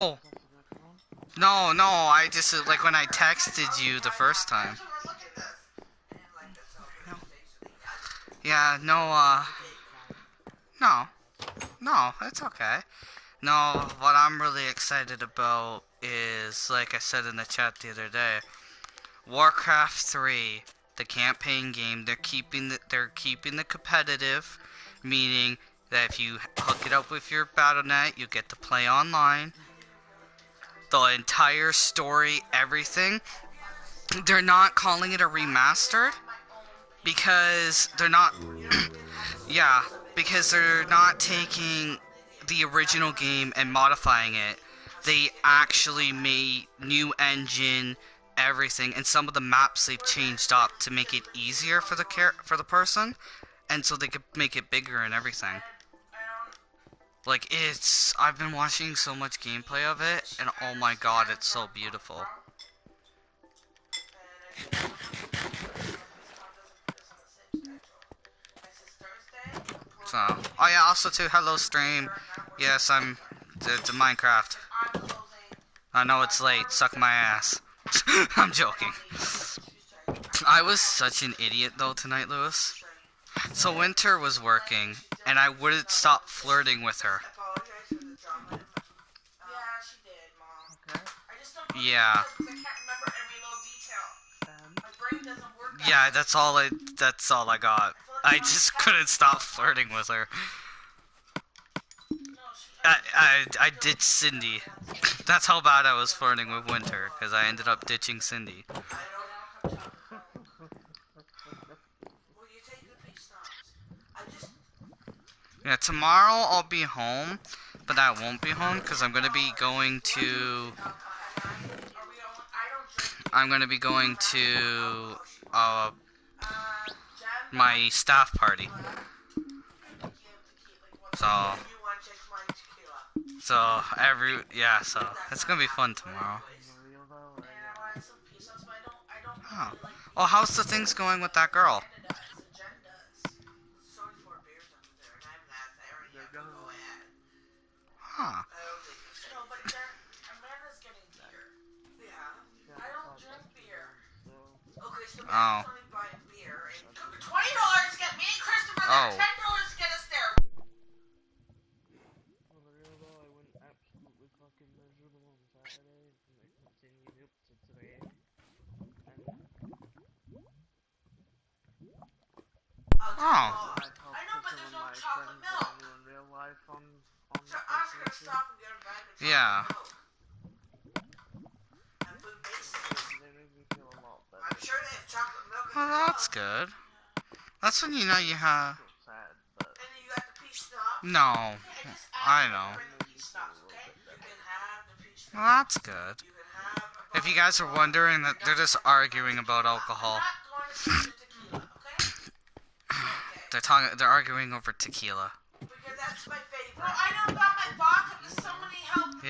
Oh, no, no, I just, like, when I texted you the first time. Yeah, no, no, no, it's okay. No, what I'm really excited about is, like I said in the chat the other day, Warcraft 3, the campaign game, they're keeping the competitive, meaning that if you hook it up with your Battle.net, you get to play online. The entire story, everything. They're not calling it a remastered because they're not. Yeah, because they're not taking the original game and modifying it. They actually made new engine, everything, and some of the maps they've changed up to make it easier for the person, and so they could make it bigger and everything. Like, I've been watching so much gameplay of it, and oh my god, it's so beautiful. So, oh yeah, also too, hello stream. Yes, it's Minecraft. I know it's late, suck my ass. I'm joking. I was such an idiot though tonight, Lewis. So Winter was working, and I wouldn't stop flirting with her. Yeah. Yeah, that's all I got. I just couldn't stop flirting with her. I ditched Cindy. That's how bad I was flirting with Winter, because I ended up ditching Cindy. Yeah, tomorrow I'll be home, but I won't be home because I'm gonna be going to. Uh my staff party. So so it's gonna be fun tomorrow. Oh. Oh, how's the things going with that girl? Huh. Oh. $20 to get me and Christopher there. Oh. $10 to get us there. Oh. I know, but there's no chocolate milk. So I'm gonna stop and get a bag of chocolate yeah. milk. I'm sure they have chocolate milk. Oh, that's good. That's when you know you have. And you got the peach schnapps? No, I know. Well, that's good. If you guys are wondering, that they're just arguing about alcohol. They're arguing over tequila. Because that's my favorite. Well, I know about my vodka, because somebody helped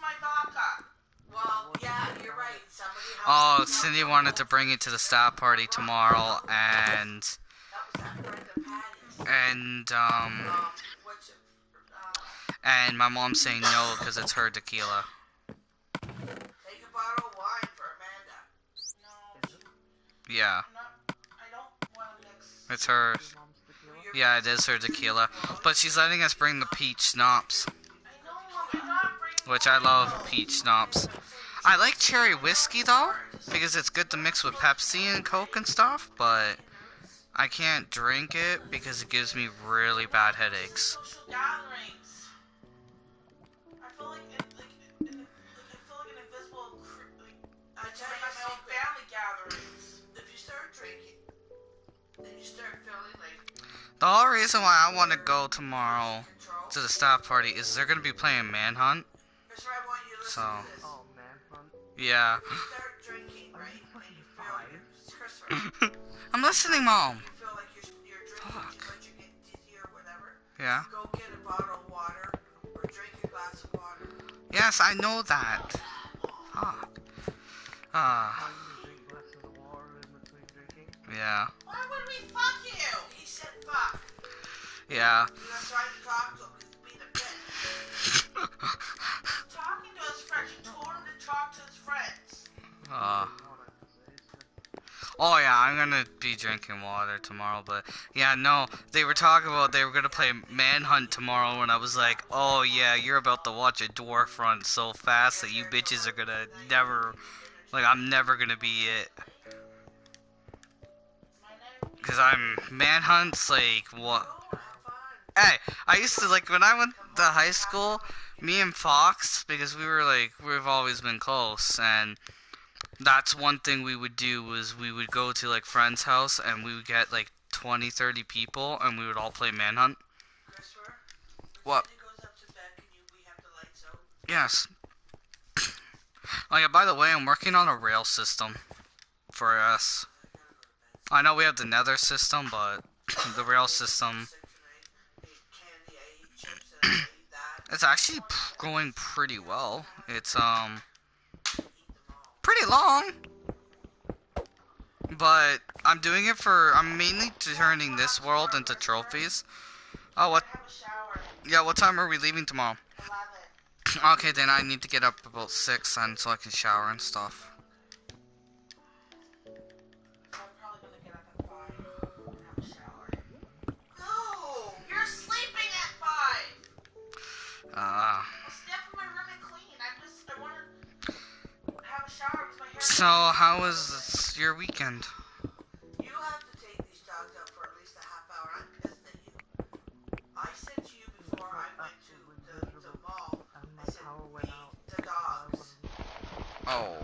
my vodka. Well, yeah, you're right. Oh, Cindy wanted to bring it to the staff party tomorrow, and and my mom's saying no because it's her tequila. Take a bottle of wine for Amanda. No. Yeah. I don't want to mix. It's hers. Yeah, it is her tequila. But she's letting us bring the peach schnapps. Which I love peach schnapps. I like cherry whiskey though, because it's good to mix with Pepsi and Coke and stuff, but I can't drink it because it gives me really bad headaches. The whole reason why I want to go tomorrow to the staff party is they're going to be playing Manhunt. So, yeah. I'm listening, Mom. Fuck. Yeah. Yes, I know that. Fuck. Yeah. Why would we fuck you? He said fuck. Yeah. You're not trying to talk to him because he's being a bitch. Talking to us Oh yeah, I'm gonna be drinking water tomorrow, but yeah, no, they were talking about they were gonna play Manhunt tomorrow, and I was like, oh yeah, you're about to watch a dwarf run so fast that you bitches are gonna never, like, I'm never gonna be it. Cause I'm, Manhunt's like, what? Hey, I used to, like, when I went to high school, me and Fox, because we were like, we've always been close, and that's one thing we would do was we would go to like friend's house and we would get like 20, 30 people and we would all play Manhunt. What? Yes. Oh yeah, by the way, I'm working on a rail system for us. I know we have the nether system, but the rail system, it's actually going pretty well. It's pretty long, but I'm mainly turning this world into trophies. Oh, what? Yeah, what time are we leaving tomorrow? Okay, then I need to get up about 6 then so I can shower and stuff. I'm probably gonna get up at 5 and have a shower. No! You're sleeping at 5! I'll stay up in my room and clean. I wanna have a shower because my hair... So, how was your weekend? You have to take these dogs out for at least a half hour. I'm pissed at you. I said to you before I went to the mall, I said, beat the dogs. Oh.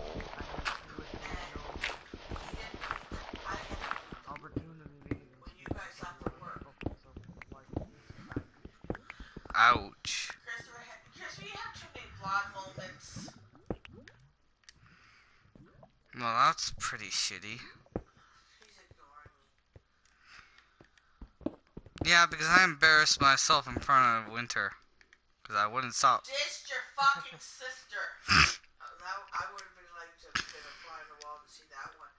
Ouch. Christopher, you have too many vlog moments. Well, that's pretty shitty. He's ignoring me. Yeah, because I embarrassed myself in front of Winter. Because I wouldn't stop. Dissed your fucking sister. I would have been like to been a fly on the wall to see that one.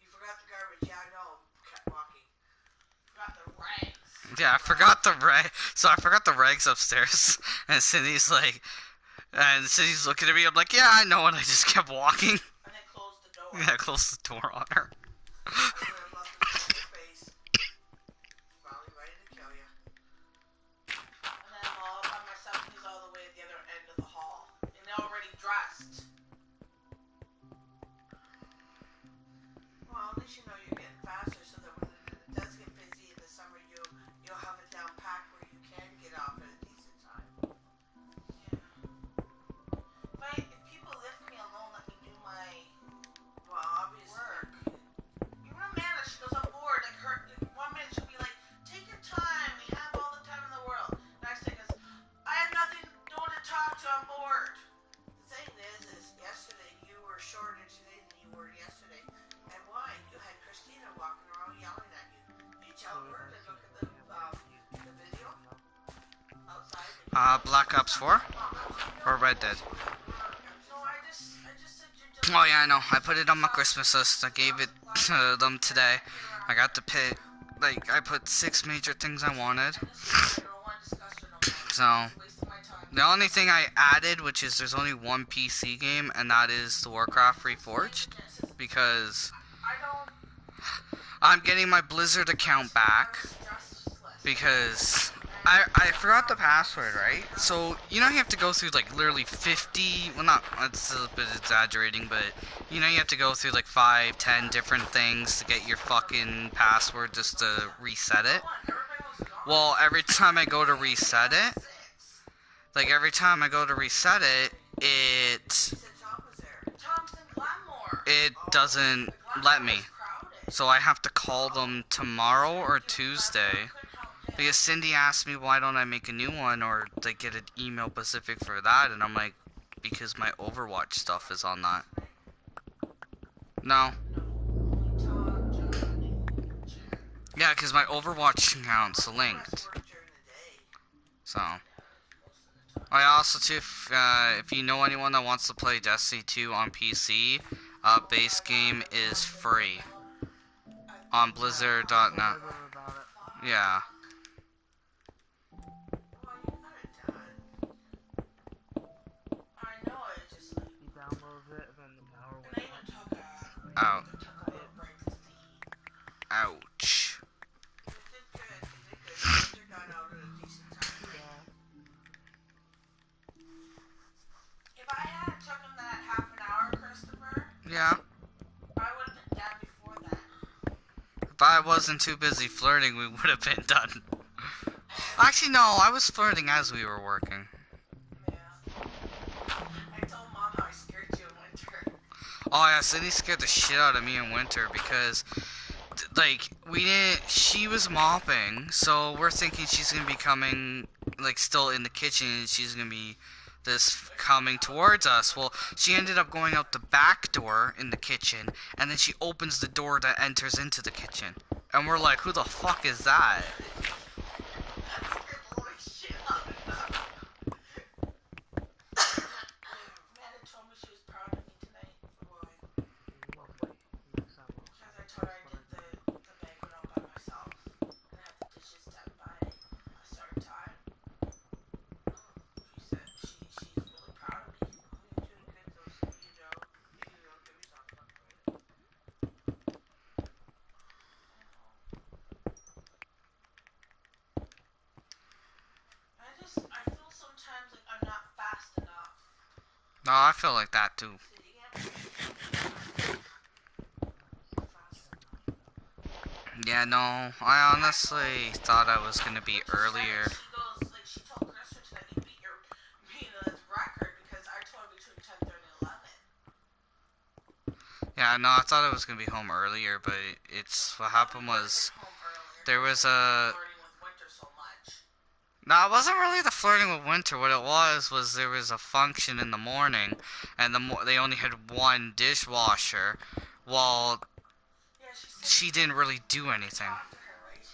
You forgot the garbage. Yeah, I know. Kept walking. Forgot the rags. Yeah, I forgot the rag. So I forgot the rags upstairs. And Cindy's like, and Cindy's looking at me. I'm like, yeah, I know. And I just kept walking. And then closed the door. Yeah, I closed the door on her. I would have left it in your face. Probably ready to kill you. And then I'm all by myself. He's all the way at the other end of the hall. And they're already dressed. Well, at least you know you're getting faster so that when it does get busy in the summer, you'll have it down packed where you can get off at a decent time. Yeah. If people lift me alone, let me do my work. Even Amanda, she goes, I'm bored. Like her, 1 minute she'll be like, take your time. We have all the time in the world. Next thing is, I have nothing doing to talk to. I'm bored. The thing is yesterday you were shorter today than you were yesterday. And why? You had Christina walking around yelling at you. Reach outward and look at the video outside. Black Ops 4? Or Red Dead? No, I just said you're just... Oh yeah, I know. I put it on my Christmas list. I gave it to them today. I got to pick, like, I put 6 major things I wanted. So, the only thing I added, which is there's only one PC game, and that is the Warcraft Reforged. Because I'm getting my Blizzard account back. Because I forgot the password, right? So, you know you have to go through, like, literally 50, well, not, it's a bit exaggerating, but, you know you have to go through, like, 5, 10 different things to get your fucking password just to reset it. Well, every time I go to reset it, it doesn't let me. So I have to call them tomorrow or Tuesday. Because Cindy asked me why don't I make a new one or like get an email specific for that, and I'm like, because my Overwatch stuff is on that. No. Yeah, because my Overwatch account's linked. So. I also too, if you know anyone that wants to play Destiny 2 on PC, base game is free on Blizzard.net. Yeah. Out. had took him that half an hour, Christopher, Yeah. I would have been done before then. If I wasn't too busy flirting, we would have been done. Actually, no, I was flirting as we were working. Yeah. I told Mom how I scared you in winter. Oh yeah, Cindy scared the shit out of me in winter because, like, we didn't. She was mopping, so we're thinking she's gonna be coming, like, still in the kitchen, and she's gonna be this coming towards us. Well, she ended up going out the back door in the kitchen, and then she opens the door that enters into the kitchen, and we're like, who the fuck is that? That scared the living shit out of them. Amanda told me she was proud of me tonight. Why? Because I told her I did the banquet all by myself. And I had the dishes done by a certain time. She said she's really proud of me. You're doing good, though, you know. You know, give yourself some credit. I feel sometimes like I'm not fast enough. No, I feel like that too. Yeah, no, I honestly thought I was gonna be earlier. She goes, like, she told Kristen that you beat the record because I told her between 10:30 and 11. Yeah, no, I thought I was gonna be home earlier, but it's what happened was there was a. No, it wasn't really the flirting with winter. What it was there was a function in the morning, and they only had one dishwasher. Well, Yeah, she said she didn't really do anything. talk to her, right?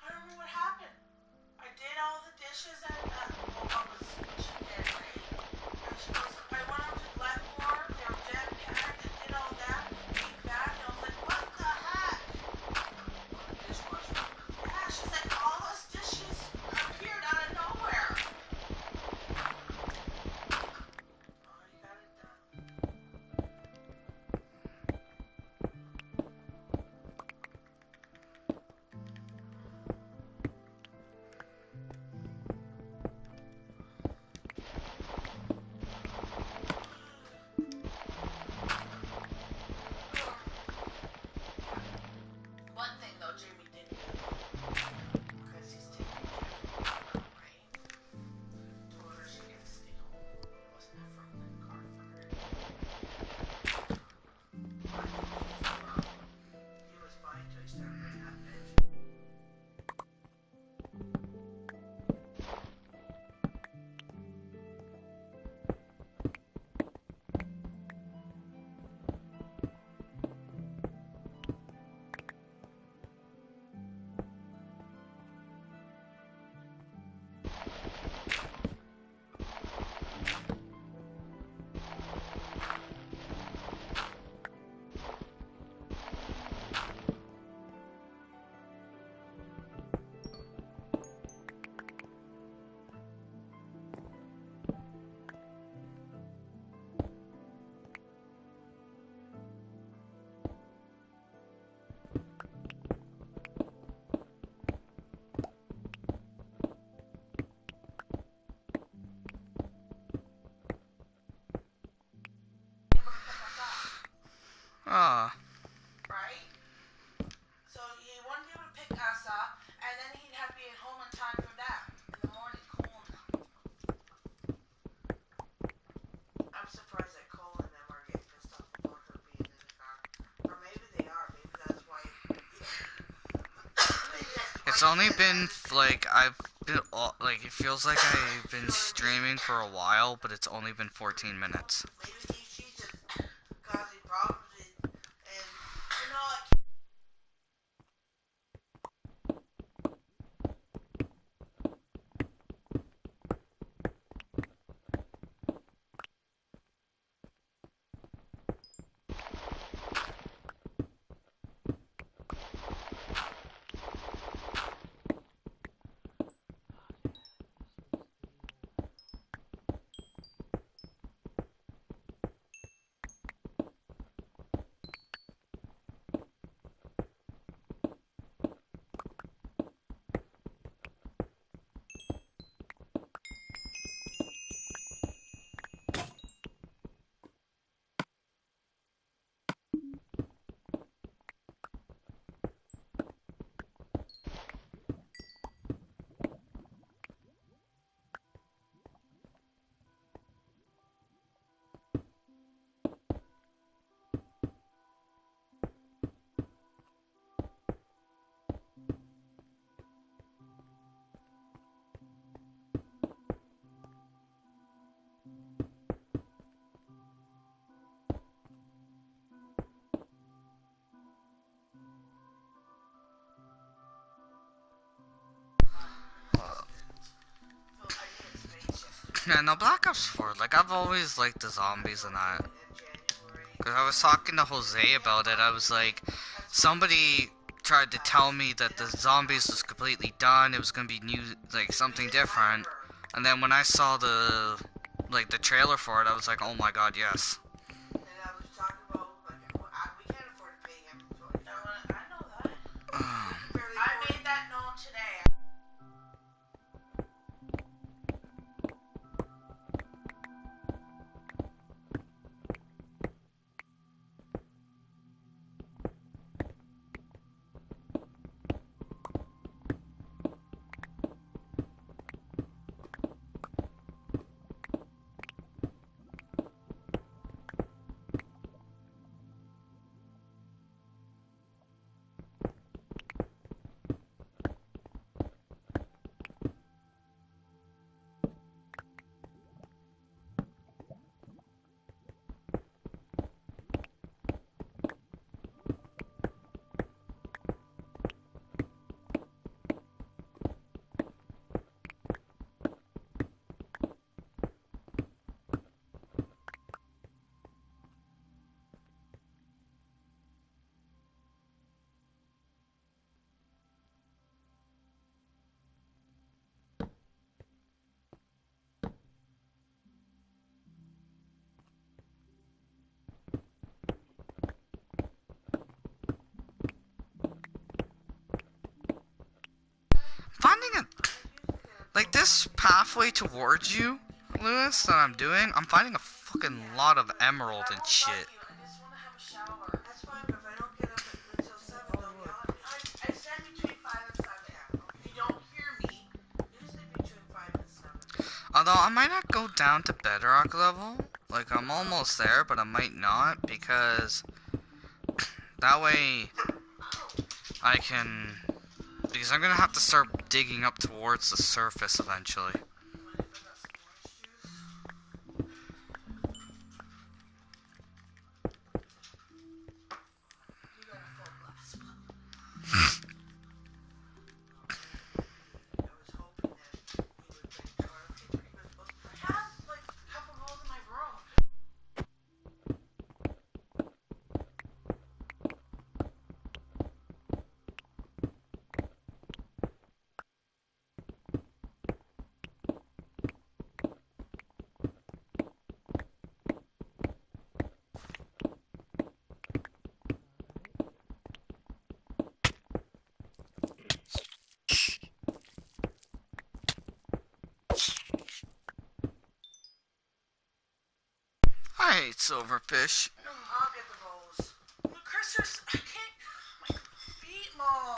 I don't know what happened. I did all the dishes and what she did, right? And she goes, I went out to Glenmore, they were jam packed, and did all that, came back, and I was like, what the heck? On the dishwasher. Yeah, she's like, all those dishes appeared out of nowhere. Oh, you got it done. One thing though, Jamie did good because he's taking care of her, right? Told her she gets to stay home. It wasn't effort in the car for her. He was fine till he started bringing that bitch. Able to pick us up, Ah, right? So he wouldn't be able to pick us up, and then he'd have to be at home in time for that in the morning. Cole and them. I'm surprised that Cole and them are getting pissed off about her being in the car. Or maybe they are. Maybe that's why. it's only been like I've been like it feels like I've been streaming for a while, but it's only been 14 minutes. Maybe she's just causing problems, and you know, like. Yeah, no, Black Ops 4. Like, I've always liked the zombies and that. In January. Because I was talking to Jose about it. I was like, somebody tried to tell me that the zombies was completely done. It was going to be new, like, something different. And then when I saw the, like, the trailer for it, I was like, oh my god, yes. And I was talking about, like, we can't afford to pay him to join. I know that. I made that known today. Finding a, like, this pathway towards you, Lewis, that I'm doing, I'm finding a fucking lot of emerald and shit. I just want to have a shower. That's fine, but if I don't get up until 7, they'll yell at me. I stand between 5 and 7. If you don't hear me, you stay between 5 and 7. Although, I might not go down to bedrock level. Like, I'm almost there, but I might not, because that way I can... Because I'm gonna have to start digging up towards the surface eventually. I hate silverfish. I'll get the rolls. Chris, I can't. My feet, Mom.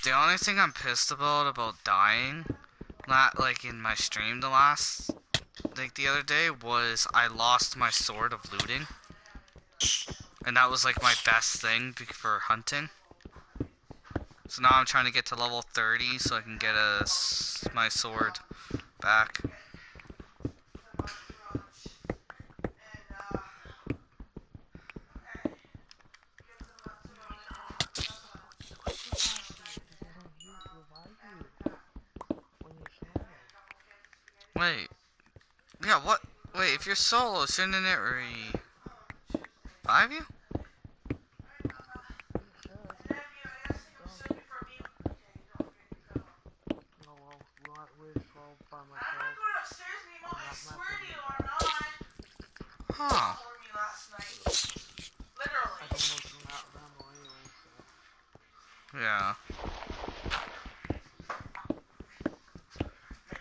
The only thing I'm pissed about dying, not like in my stream the other day, was I lost my sword of looting. And that was like my best thing for hunting. So now I'm trying to get to level 30 so I can get my sword back. Wait. Yeah, what? Wait, if you're solo, shouldn't it revive you? Huh. Yeah.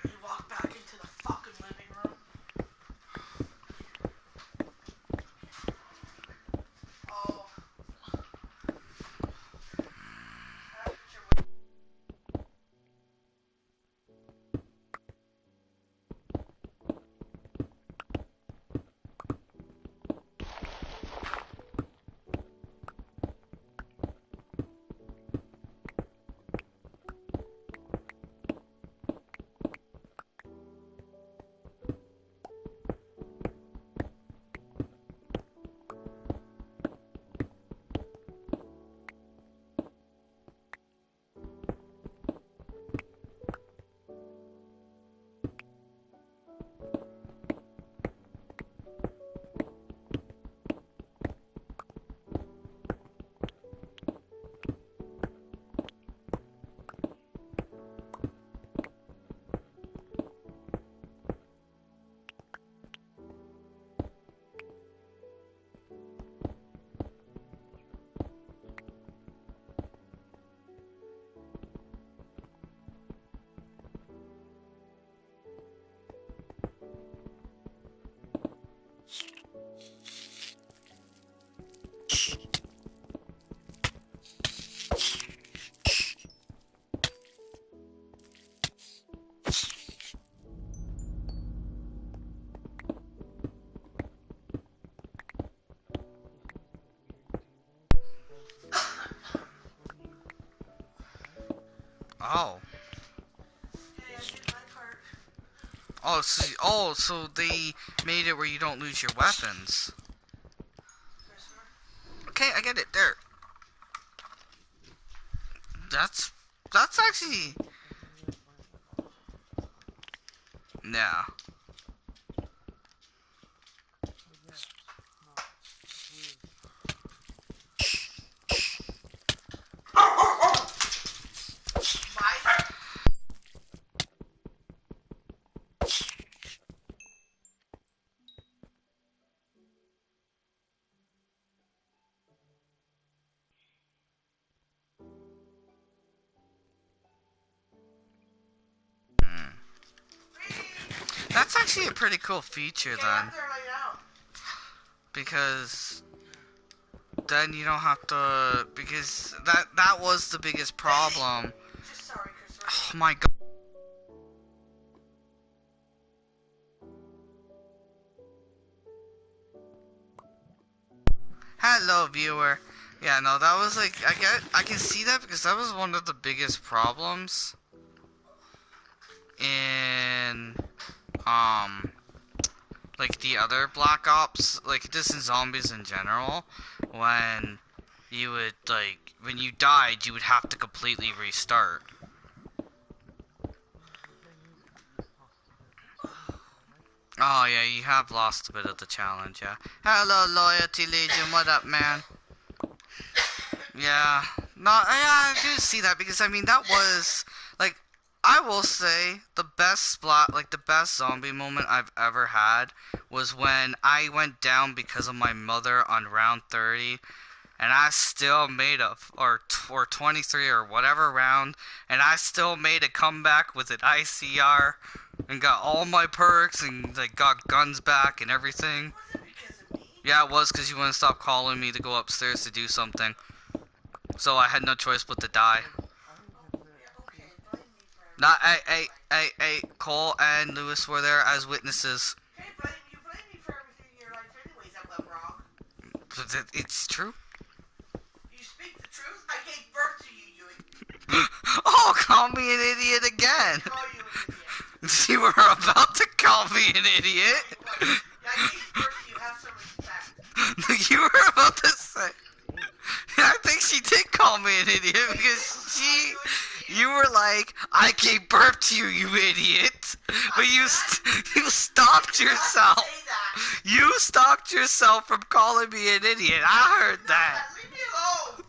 You walk back into the fucking living room. Oh. Oh. Okay, I did my part. Oh, so they made it where you don't lose your weapons. Christopher. Okay, I get it. There. That's that's actually yeah. My. Hmm. That's actually a pretty cool feature Get then, up there right now. because then you don't have to, because that was the biggest problem. Just sorry, Christopher. Oh my god. Hello viewer. Yeah, no, that was like I can see that because that was one of the biggest problems in like the other Black Ops, like just in zombies in general, when you would like when you died you would have to completely restart. Oh yeah, you have lost a bit of the challenge, yeah. Hello Loyalty Legion, what up man? Yeah. No, I do see that because I mean that was like I will say the best the best zombie moment I've ever had was when I went down because of my mother on round 30 and I still made or 23 or whatever round and I still made a comeback with an ICR and got all my perks and like got guns back and everything. Was it because of me? Yeah, it was because you wouldn't stop calling me to go upstairs to do something. So I had no choice but to die. Okay, blame me for everything. Not Cole and Lewis were there as witnesses. Okay, you blame me for everything in your life anyways that went wrong. It's true. You speak the truth? I gave birth to you, Oh, call me an idiot again. I call you an idiot. You were about to call me an idiot. Yeah, I gave birth to you. Have some respect. You were about to say. I think she did call me an idiot because you were like, I gave birth to you, you idiot. But you stopped yourself. You stopped yourself from calling me an idiot. I heard that. Leave me alone.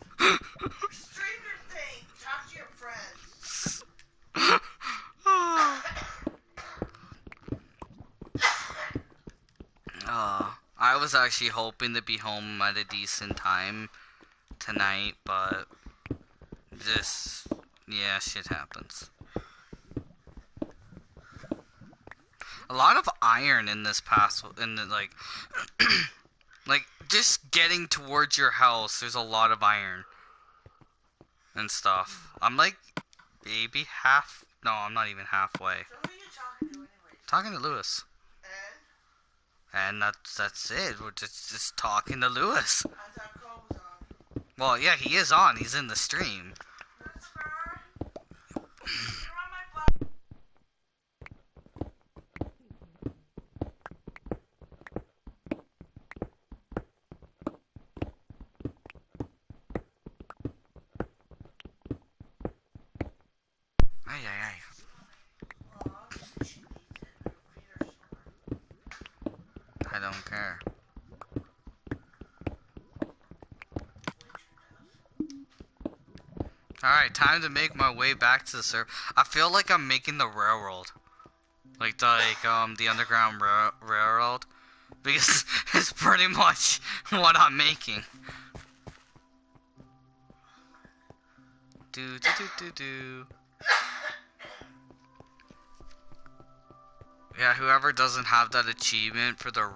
Stream your thing. Talk to your friends. I was actually hoping to be home at a decent time tonight, but yeah, shit happens. A lot of iron in this pass, in the, like just getting towards your house, there's a lot of iron and stuff. I'm like maybe half, no, I'm not even halfway. So who are you talking to anyways? Talking to Lewis. And that's it. We're just talking to Lewis. I thought Cole was on. Well, yeah, he is on. He's in the stream. You're on my block. Ay, ay, ay. I don't care. Alright, time to make my way back to the server. I feel like I'm making the railroad. Like the underground railroad. Because it's pretty much what I'm making. Do do do do do. Yeah, whoever doesn't have that achievement for the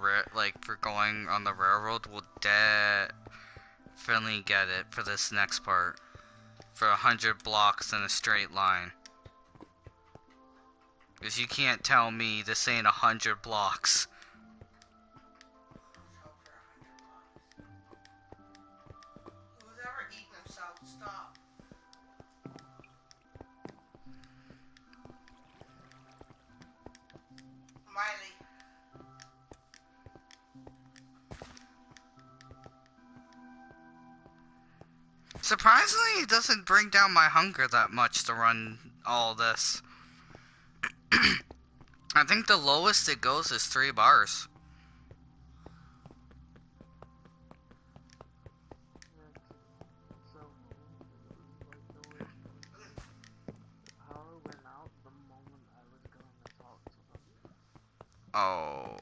for going on the railroad will definitely get it for this next part. For 100 blocks in a straight line. Because you can't tell me this ain't 100 blocks. Who's ever eaten himself, stop. Riley. Surprisingly, it doesn't bring down my hunger that much to run all this. I think the lowest it goes is 3 bars. Oh.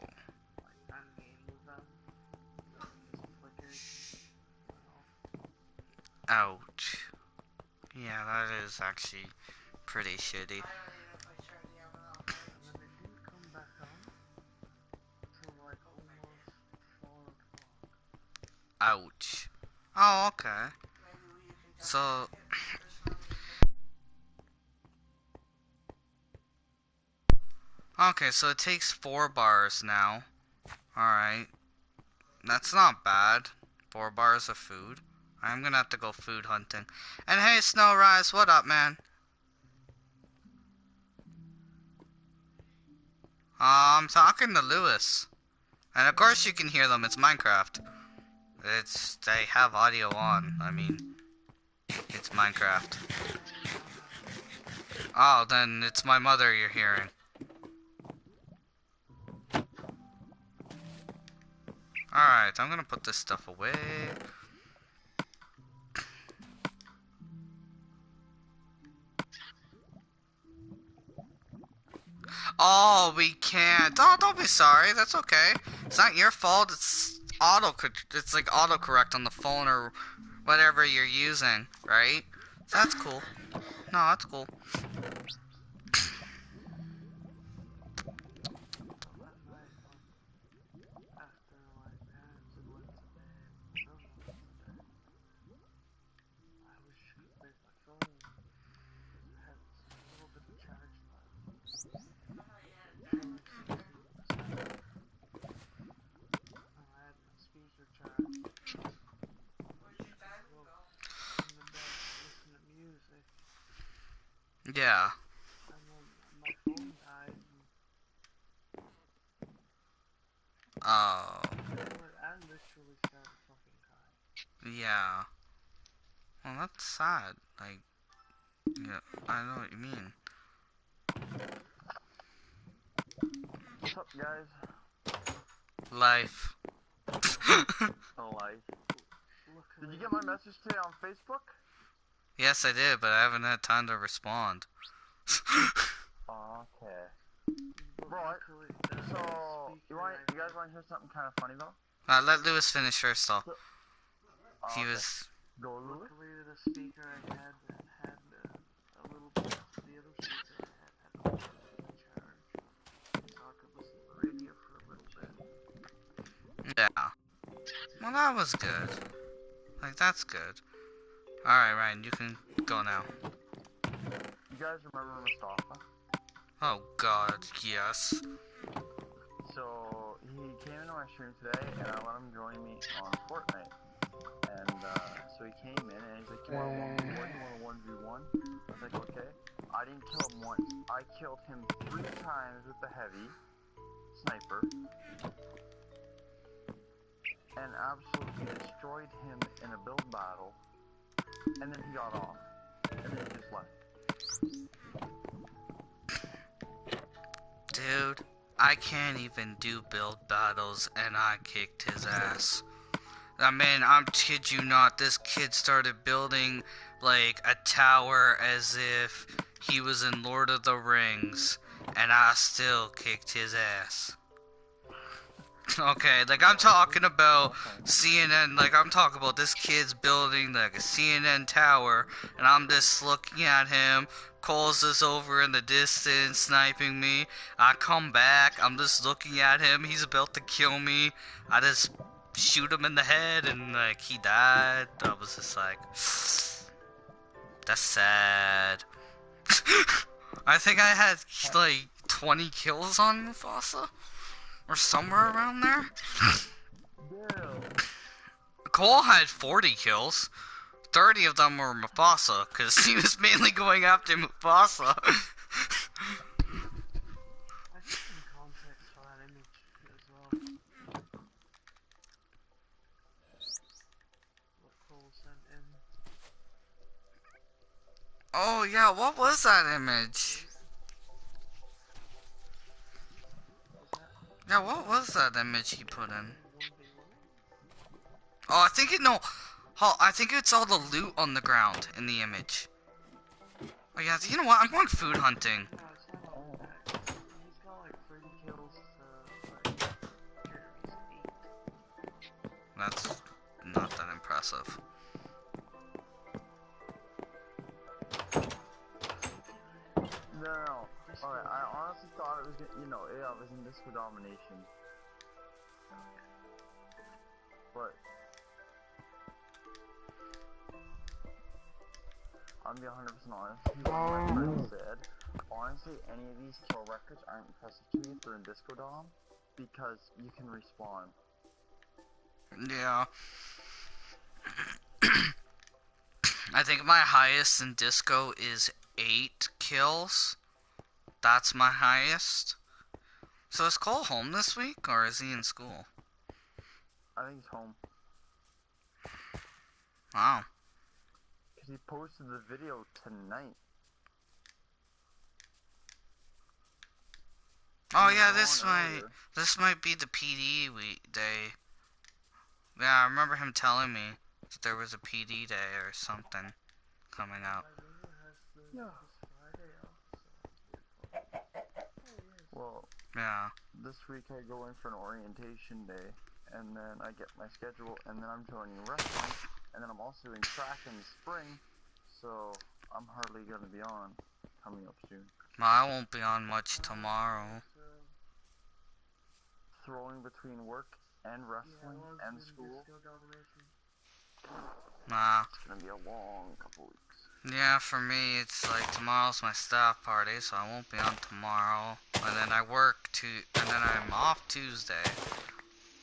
Ouch. Yeah, that is actually pretty shitty. Ouch. Oh, okay. So... Okay, so it takes 4 bars now. Alright. That's not bad. 4 bars of food. I'm gonna have to go food hunting. And hey, Snowrise, what up, man? I'm talking to Lewis. And of course you can hear them, it's Minecraft. They have audio on, I mean, it's Minecraft. Oh, then it's my mother you're hearing. Alright, I'm gonna put this stuff away. Oh, we can't. Oh, don't be sorry. That's okay. It's not your fault. It's It's like autocorrect on the phone or whatever you're using, right? That's cool. No, that's cool. Yeah. Oh. Yeah. Well, that's sad. Like, yeah, I know what you mean. What's up, guys? Life. Life. Did you get my message today on Facebook? Yes, I did, but I haven't had time to respond. Okay. Right. So, you guys want to hear something kind of funny though? Let Lewis finish first, though. He Okay. was... Go, Lewis. Luckily, the speaker I had a little bit. The other speaker I had charge, so I could listen to the radio for a little bit. Yeah. Well, that was good. Like, that's good. Alright, Ryan, you can go now. You guys remember Mustafa? Oh, God, yes. So, he came into my stream today, and I let him join me on Fortnite. And, so he came in, and he's like, you want a 1v1? You want a 1v1? I was like, okay. I didn't kill him once. I killed him 3 times with the heavy sniper. And absolutely destroyed him in a build battle. And then he got off. And then he just left. Dude, I can't even do build battles, and I kicked his ass. I mean, I'm kid you not, this kid started building, like, a tower as if he was in Lord of the Rings, and I still kicked his ass. Okay, like, I'm talking about CNN, like, I'm talking about this kid's building, like, a CNN tower, and I'm just looking at him. Cole's just over in the distance, sniping me. I come back, I'm just looking at him, he's about to kill me. I just shoot him in the head, and, like, he died. I was just like, that's sad. I think I had, like, 20 kills on Mufasa. Or somewhere around there. Cole had 40 kills. 30 of them were Mufasa, because he was mainly going after Mufasa. I think in context, Oh yeah, what was that image? Is that Yeah, what was that image he put in? 1v1? Oh, I think it, no. Oh, I think it's all the loot on the ground in the image. Oh yeah, you know what? I'm going food hunting. No, it's not all Oh. that. He's got like 30 kills to like Jeremy's 8. That's not that impressive. No. Alright, I honestly thought it was gonna, you know, yeah, it was in disco domination. But I'm gonna be 100% honest. Like my friend said, honestly, any of these kill records aren't impressive to me if they're in disco dom because you can respawn. Yeah. I think my highest in disco is 8 kills. That's my highest. So is Cole home this week, or is he in school? I think he's home. Wow. Because he posted the video tonight. Oh He yeah, was on earlier. this might be the PD day. Yeah, I remember him telling me that there was a PD day or something coming out. Irina has Yeah. this Friday off, so yes. Well, Yeah. this week I go in for an orientation day, and then I get my schedule, and then I'm joining wrestling, and then I'm also in track in the spring, so I'm hardly gonna be on coming up soon. Well, I won't be on much tomorrow. Throwing between work and wrestling and school, Nah. it's gonna be a long couple weeks. Yeah, for me, it's like tomorrow's my staff party, so I won't be on tomorrow. And then I work and then I'm off Tuesday.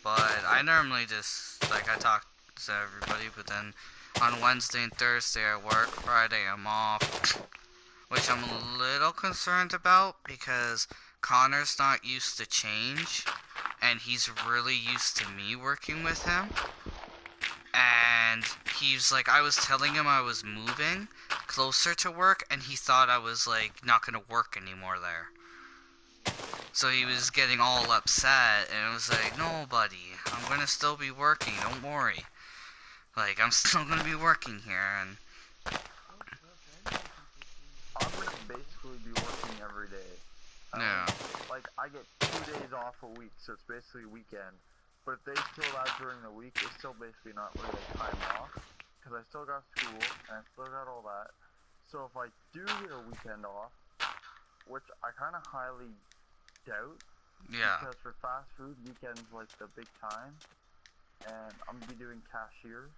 But I normally just, like, I talk to everybody, but then on Wednesday and Thursday I work, Friday I'm off. Which I'm a little concerned about, because Connor's not used to change, and he's really used to me working with him. And he's like, I was telling him I was moving closer to work, and he thought I was like not gonna work anymore there. So he was getting all upset, and it was like, no, buddy, I'm gonna still be working, don't worry. Like, I'm still gonna be working here, and I'm gonna basically be working every day. yeah. Like, I get 2 days off a week, so it's basically weekend. But if they kill that during the week, it's still basically not really time off. Because I still got school, and I still got all that. So if I do get a weekend off, which I kind of highly doubt, Yeah. because for fast food, weekends like the big time, and I'm gonna be doing cashier,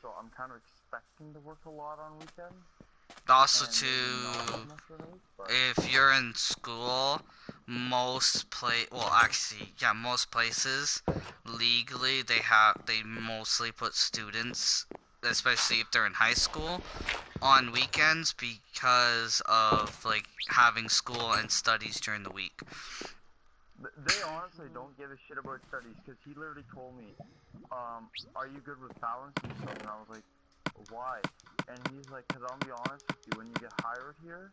so I'm kind of expecting to work a lot on weekends. Also, And maybe not as too, much during the week, but if you're in school, most places legally they mostly put students, especially if they're in high school, on weekends because of like having school and studies during the week. they honestly don't give a shit about studies, because he literally told me, are you good with balancing stuff? And I was like, why? And he's like, because I'll be honest with you, when you get hired here,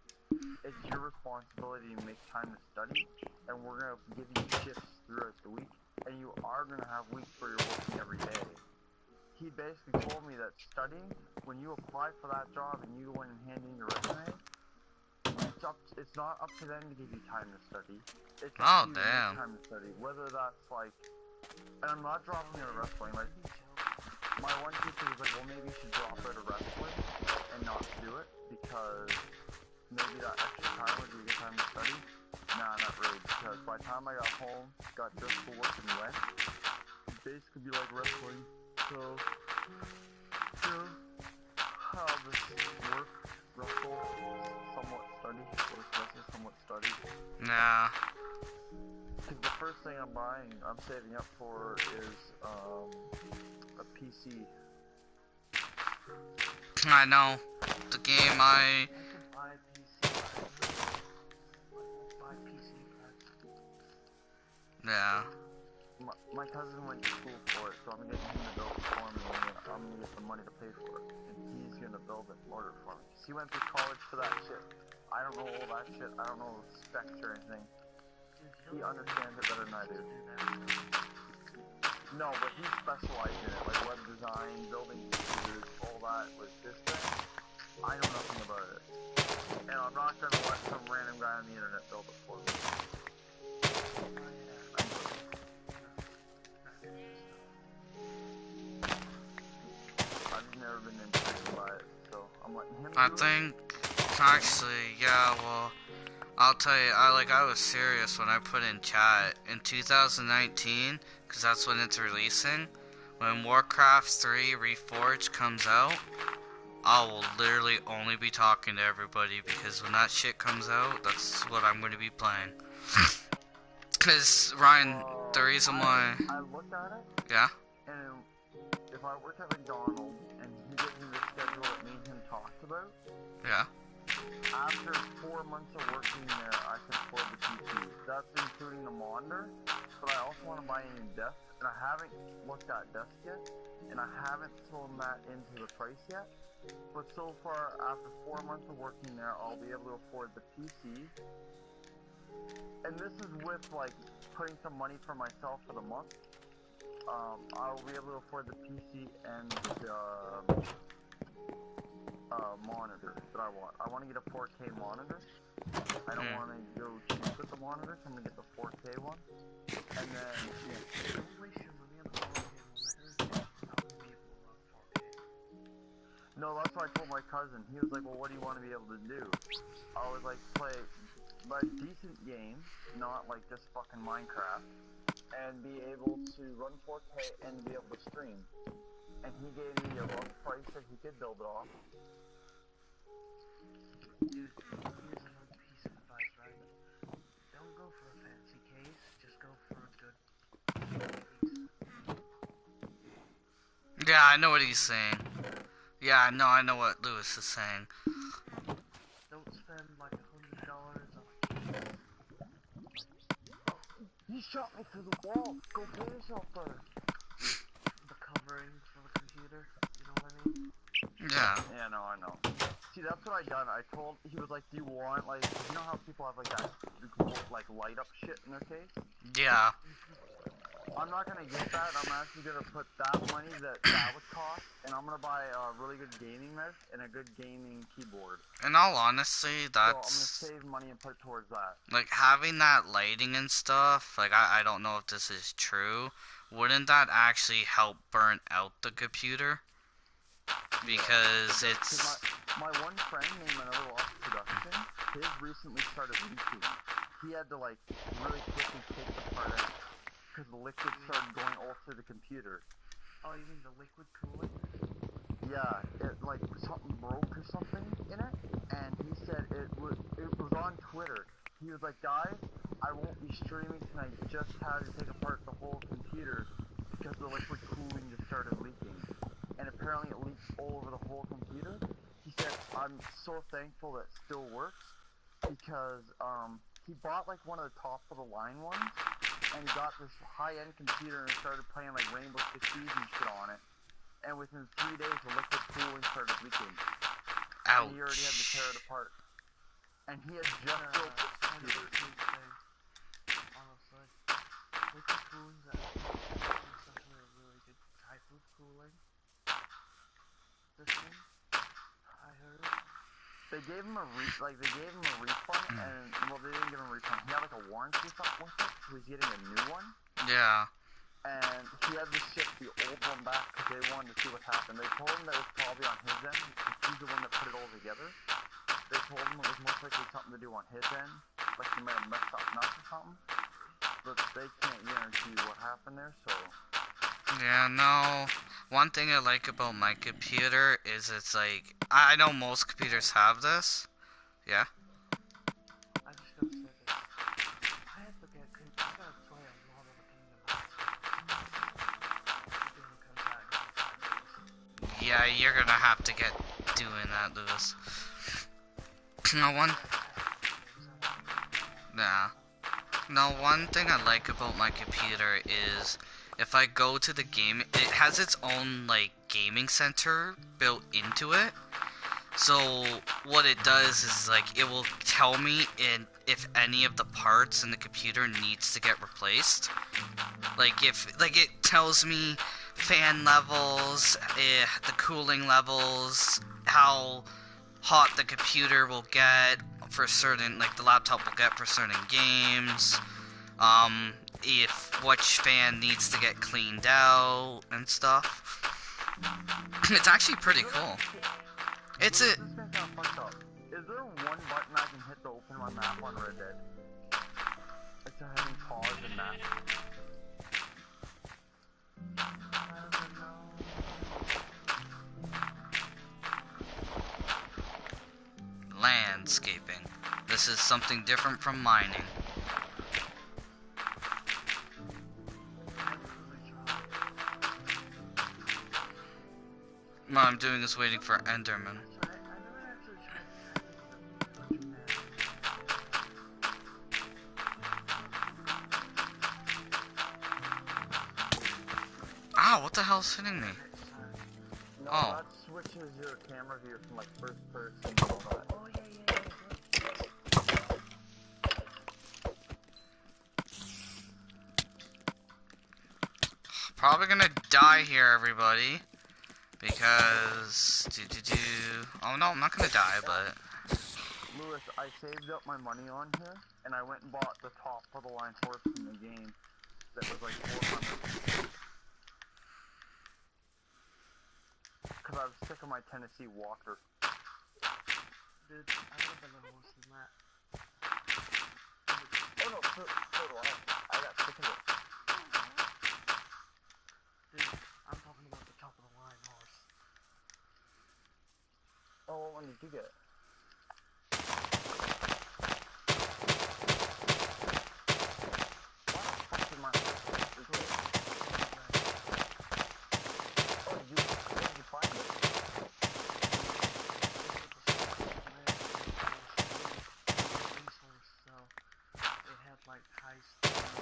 it's your responsibility to make time to study, and we're going to give you shifts throughout the week, and you are going to have weeks where you're working every day. He basically told me that studying, when you apply for that job and you go in and hand in your resume, it's not up to them to give you time to study. It's up to you to Damn. make time to study. Whether that's like, and I'm not dropping out of wrestling. Like, my one teacher was like, well, maybe you should drop out of wrestling and not do it, because maybe that extra time would be a good time to study. Nah, not really, because by the time I got home, got dressed for work and went, it'd basically be like wrestling. So, how this work, wrestle, somewhat study, or wrestle, somewhat study. Yeah. Because the first thing I'm saving up for is, a PC. I know. The game I could buy a PC, I won't buy PC parts. Yeah. my cousin went to school for it, so I'm getting him to build it for me, and then I'm gonna get the money to pay for it. And he's gonna build it in order for me. 'Cause he went to college for that shit. I don't know all that shit. I don't know the specs or anything. He understands it better than I do. No, but he specialized in it, like web design, building computers, all that with this thing. I know nothing about it. And I'm not gonna let some random guy on the internet build it for me. I've never been intrigued by it, so I'm letting him I do it. think, actually, yeah, well, I'll tell you, I was serious when I put in chat in 2019, because that's when it's releasing. When Warcraft 3 Reforged comes out, I will literally only be talking to everybody, because when that shit comes out, that's what I'm going to be playing. Because, Ryan, the reason why... I looked at it, Yeah? and if I worked at McDonald's and he gave me the schedule that me and him talked about, Yeah? after 4 months of working there, I can afford the PC. That's including the monitor, but I also want to buy a new desk, and I haven't looked at desk yet, and I haven't thrown that into the price yet. But so far, after 4 months of working there, I'll be able to afford the PC. And this is with, like, putting some money for myself for the month. I'll be able to afford the PC and the monitor that I want. I want to get a 4K monitor. I don't want to go cheap with the monitor, so I'm going to get the 4K one. And then... Don't waste your money on the 4K monitor. Not many people love 4K. No, that's what I told my cousin. He was like, well, what do you want to be able to do? I was like, play a decent game, not like just fucking Minecraft, and be able to run 4K and be able to stream. And he gave me a rough price that he could build it off. Dude, here's another piece of advice, right? Don't go for a fancy case, just go for a good case. Yeah, I know what he's saying. Yeah, no, I know what Lewis is saying. Don't spend like $100 on a case. He shot me through the wall. Go pay yourself first. The coverings for the computer, you know what I mean? Yeah. Yeah, no, I know. See, that's what I done. I told, he was like, do you want, like, you know how people have, like, that, like, light up shit in their case? Yeah. I'm not gonna get that. I'm actually gonna put that money that would cost, and I'm gonna buy a really good gaming mouse and a good gaming keyboard. In all honesty, So I'm that's... gonna save money and put it towards that. like, having that lighting and stuff, like, I don't know if this is true. Wouldn't that actually help burn out the computer? Because Yeah. it's... my one friend named Another Lost Production, his recently started leaking. He had to, like, really quickly take the part out, because the liquid started going all through the computer. Oh, you mean the liquid cooling? Yeah, it, like, something broke or something in it, and he said it was on Twitter. He was like, guys, I won't be streaming tonight, just had to take apart the whole computer because the liquid cooling just started leaking. And apparently it leaked all over the whole computer. He said, I'm so thankful that it still works, because he bought like one of the top of the line ones, and he got this high-end computer and started playing like Rainbow Six Siege and shit on it. And within 3 days, the liquid cooling started leaking. Ouch. And he already had to tear it apart. And he had just built this computer. Honestly, liquid cooling's essentially a really good type of cooling system. I heard. They gave him a refund, and well, they didn't give him a refund. He had like a warranty or something with it, so he's getting a new one. Yeah. And he had to ship the old one back because they wanted to see what happened. They told him that it was probably on his end, because he's the one that put it all together. They told him it was most likely something to do on his end, like he might have messed up nuts or something. But they can't guarantee what happened there, so... Yeah, no. One thing I like about my computer is it's like... I know most computers have this. Yeah? I just gotta say this. I gotta play a lot of the Kingdom Hearts. Yeah, you're gonna have to get doing that, Lewis. No one... Nah. Now, one thing I like about my computer is if I go to the game, it has its own, like, gaming center built into it. So, what it does is, like, it will tell me if any of the parts in the computer needs to get replaced. Like, it tells me fan levels, the cooling levels, how hot the computer will get for certain, like the laptop will get for certain games, if which fan needs to get cleaned out and stuff. It's actually pretty cool. It's a... This thing's kinda fucked up. Is there one button I can hit to open my map on Red Dead? Like to having pause and map? Landscaping. This is something different from mining. What I'm doing is waiting for Enderman. Ah, what the hell's hitting me? No, Oh. that switches your camera view from like first person to all that. Oh yeah. Probably gonna die here, everybody. Because... Oh no, I'm not gonna die, but... Lewis, I saved up my money on here, and I went and bought the top of the line horse in the game that was like 400. Because I was sick of my Tennessee Walker. Dude, I got a better horse than that. Oh no, so do I. I got sick of it. Dude, I'm talking about the top of the line horse. Oh, what one did you get? Why the fuck did my horse get it? Oh, where did you find it? It had like high stats.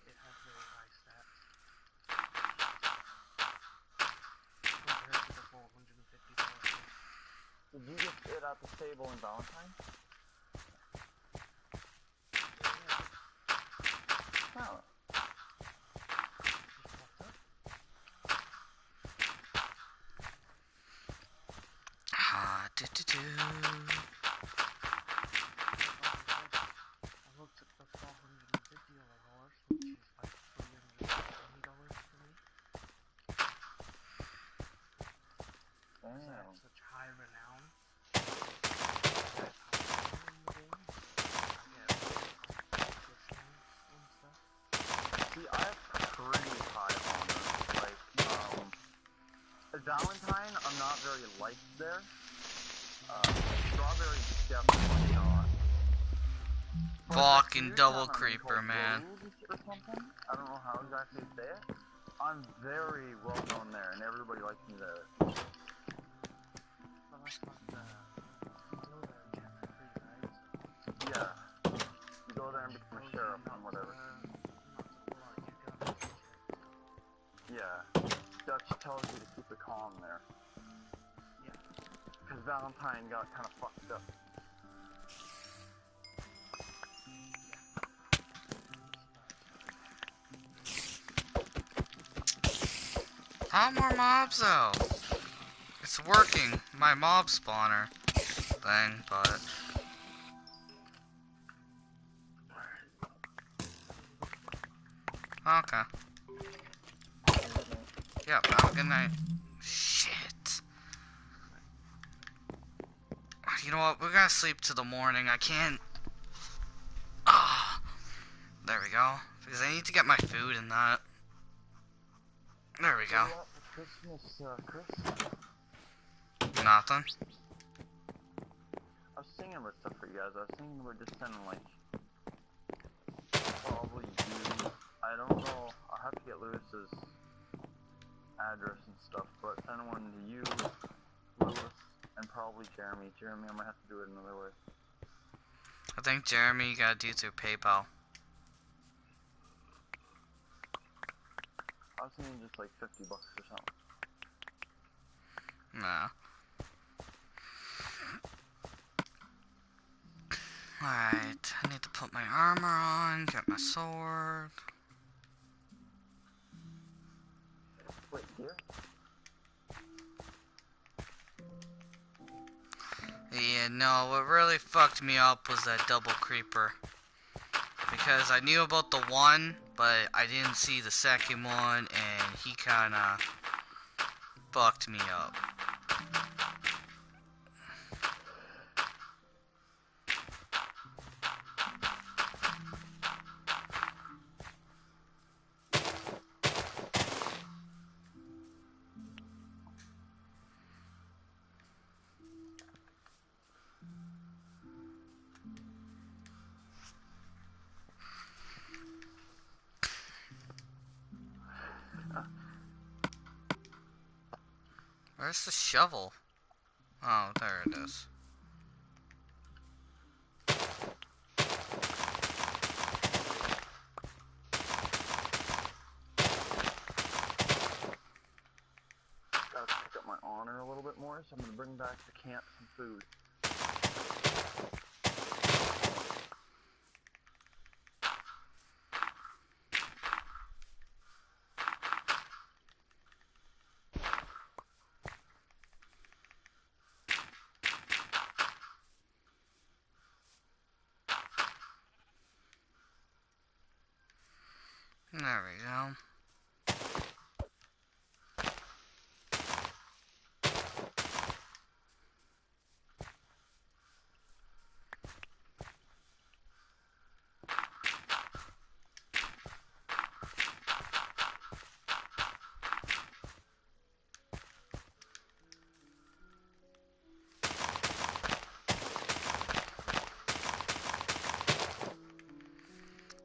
It had very high stats compared to the 450 horses. Did you get it at the stable in Valentine? No. Ah, I looked at the $450 horse, which is like $320 to me. Because I have such high renown. See, I have pretty high honor. Like, at Valentine, I'm not very liked there. Strawberry, definitely not. fucking double creeper, man. Or something? I don't know how exactly to say it. I'm very well known there, and everybody likes me there. But that's not the... You go there and get free, right? Yeah. You go there and become a sheriff and whatever. Yeah. Dutch tells you to keep it calm there. Yeah. Because Valentine got kind of fucked up. How more mobs though? It's working, my mob spawner thing, but... Okay. Yeah, have a good night. Shit. You know what, we're gonna sleep till the morning, I can't... Ah, there we go. Because I need to get my food and that. There we go. Christmas, Chris? Nothing. I was thinking about stuff for you guys. I was thinking about just sending, like, probably you. I don't know. I'll have to get Lewis's address and stuff, but send one to you, Lewis, and probably Jeremy. Jeremy, I might have to do it another way. I think, Jeremy, you gotta do through PayPal. I was thinking just like $50 or something. Nah. Alright, I need to put my armor on, get my sword. Wait, here? Yeah, no, what really fucked me up was that double creeper. Because I knew about the one, but I didn't see the second one, and he kinda fucked me up. Where's the shovel? Oh, there it is. Gotta pick up my honor a little bit more, so I'm gonna bring back to camp some food. There we go.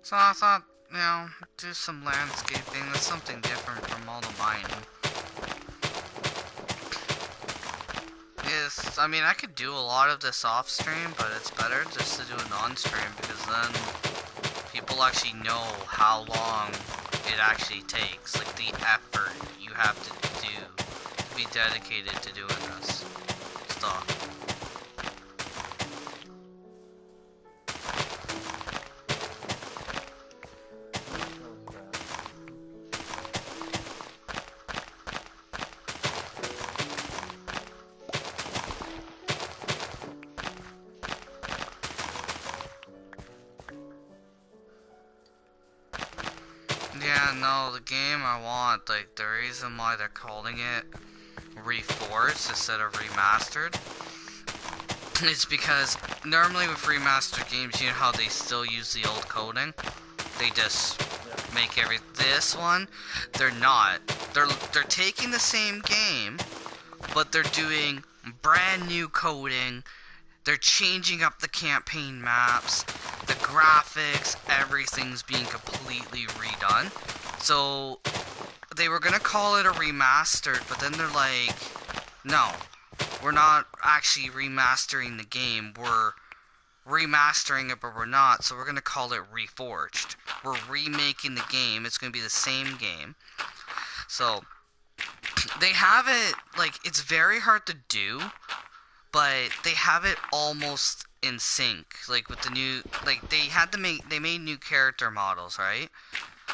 So I thought, you know, do some landscaping. That's something different from all the mining. Yes, I mean, I could do a lot of this off stream, but it's better just to do it on stream because then people actually know how long it actually takes. Like the effort you have to do to be dedicated to doing this stuff. Yeah, no, the game I want, like, the reason why they're calling it Reforged instead of Remastered is because normally with remastered games, you know how they still use the old coding? They just make this one, they're not. They're taking the same game, but they're doing brand new coding. They're changing up the campaign maps, the graphics, everything's being completely redone. So, they were gonna call it a remastered, but then they're like, no, we're not actually remastering the game, we're remastering it, but we're not, so we're gonna call it Reforged. We're remaking the game, it's gonna be the same game. So, they have it, like, it's very hard to do, but they have it almost in sync. Like with the new, like they made new character models, right?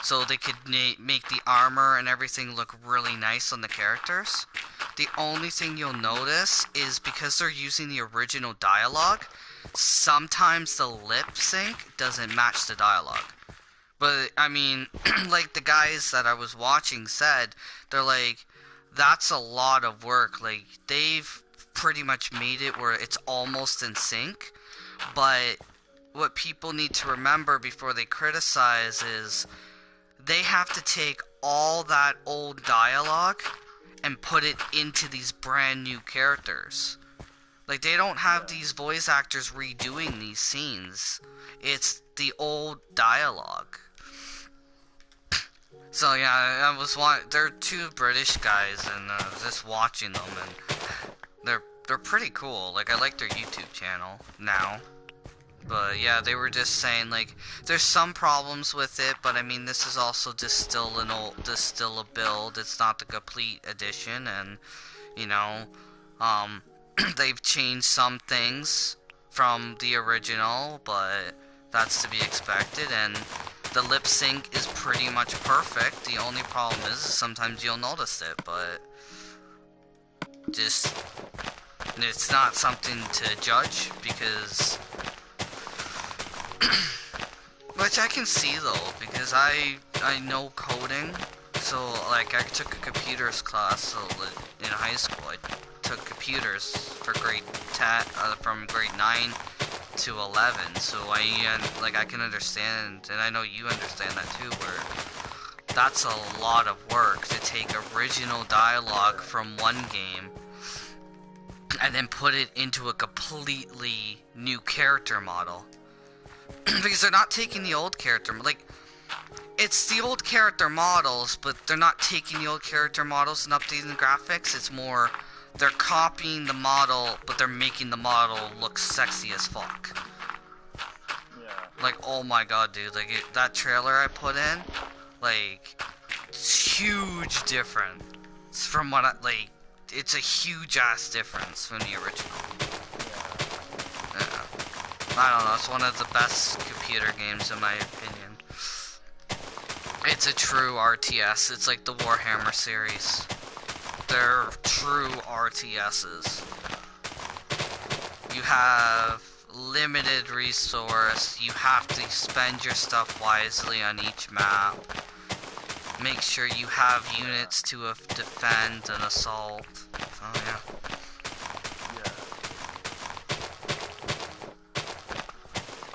So they could make the armor and everything look really nice on the characters. The only thing you'll notice is because they're using the original dialogue, sometimes the lip sync doesn't match the dialogue. But I mean, like the guys that I was watching said, they're like, that's a lot of work. Like they've pretty much made it where it's almost in sync, but what people need to remember before they criticize is they have to take all that old dialogue and put it into these brand new characters. Like they don't have these voice actors redoing these scenes. It's the old dialogue. So yeah, they're two British guys, and I was just watching them, and they're pretty cool. Like I like their YouTube channel now. But yeah, they were just saying like there's some problems with it, but I mean this is also just still a build. It's not the complete edition, and you know, um, they've changed some things from the original, but that's to be expected. And the lip sync is pretty much perfect. The only problem is sometimes you'll notice it, but just it's not something to judge because. Which I can see though, because I know coding, so like I took a computers class, so in high school I took computers for grade 10, from grade 9 to 11, so I can understand, and I know you understand that too, where that's a lot of work to take original dialogue from one game and then put it into a completely new character model. Because they're not taking the old character, like, it's the old character models, but they're not taking the old character models and updating the graphics. It's more, they're copying the model, but they're making the model look sexy as fuck. Yeah. Like, oh my god, dude, like, that trailer I put in, like, it's huge difference from what it's a huge ass difference from the original. Yeah. I don't know, it's one of the best computer games in my opinion. It's a true RTS, it's like the Warhammer series. They're true RTSs. You have limited resource, you have to spend your stuff wisely on each map. Make sure you have units to defend and assault. Oh yeah.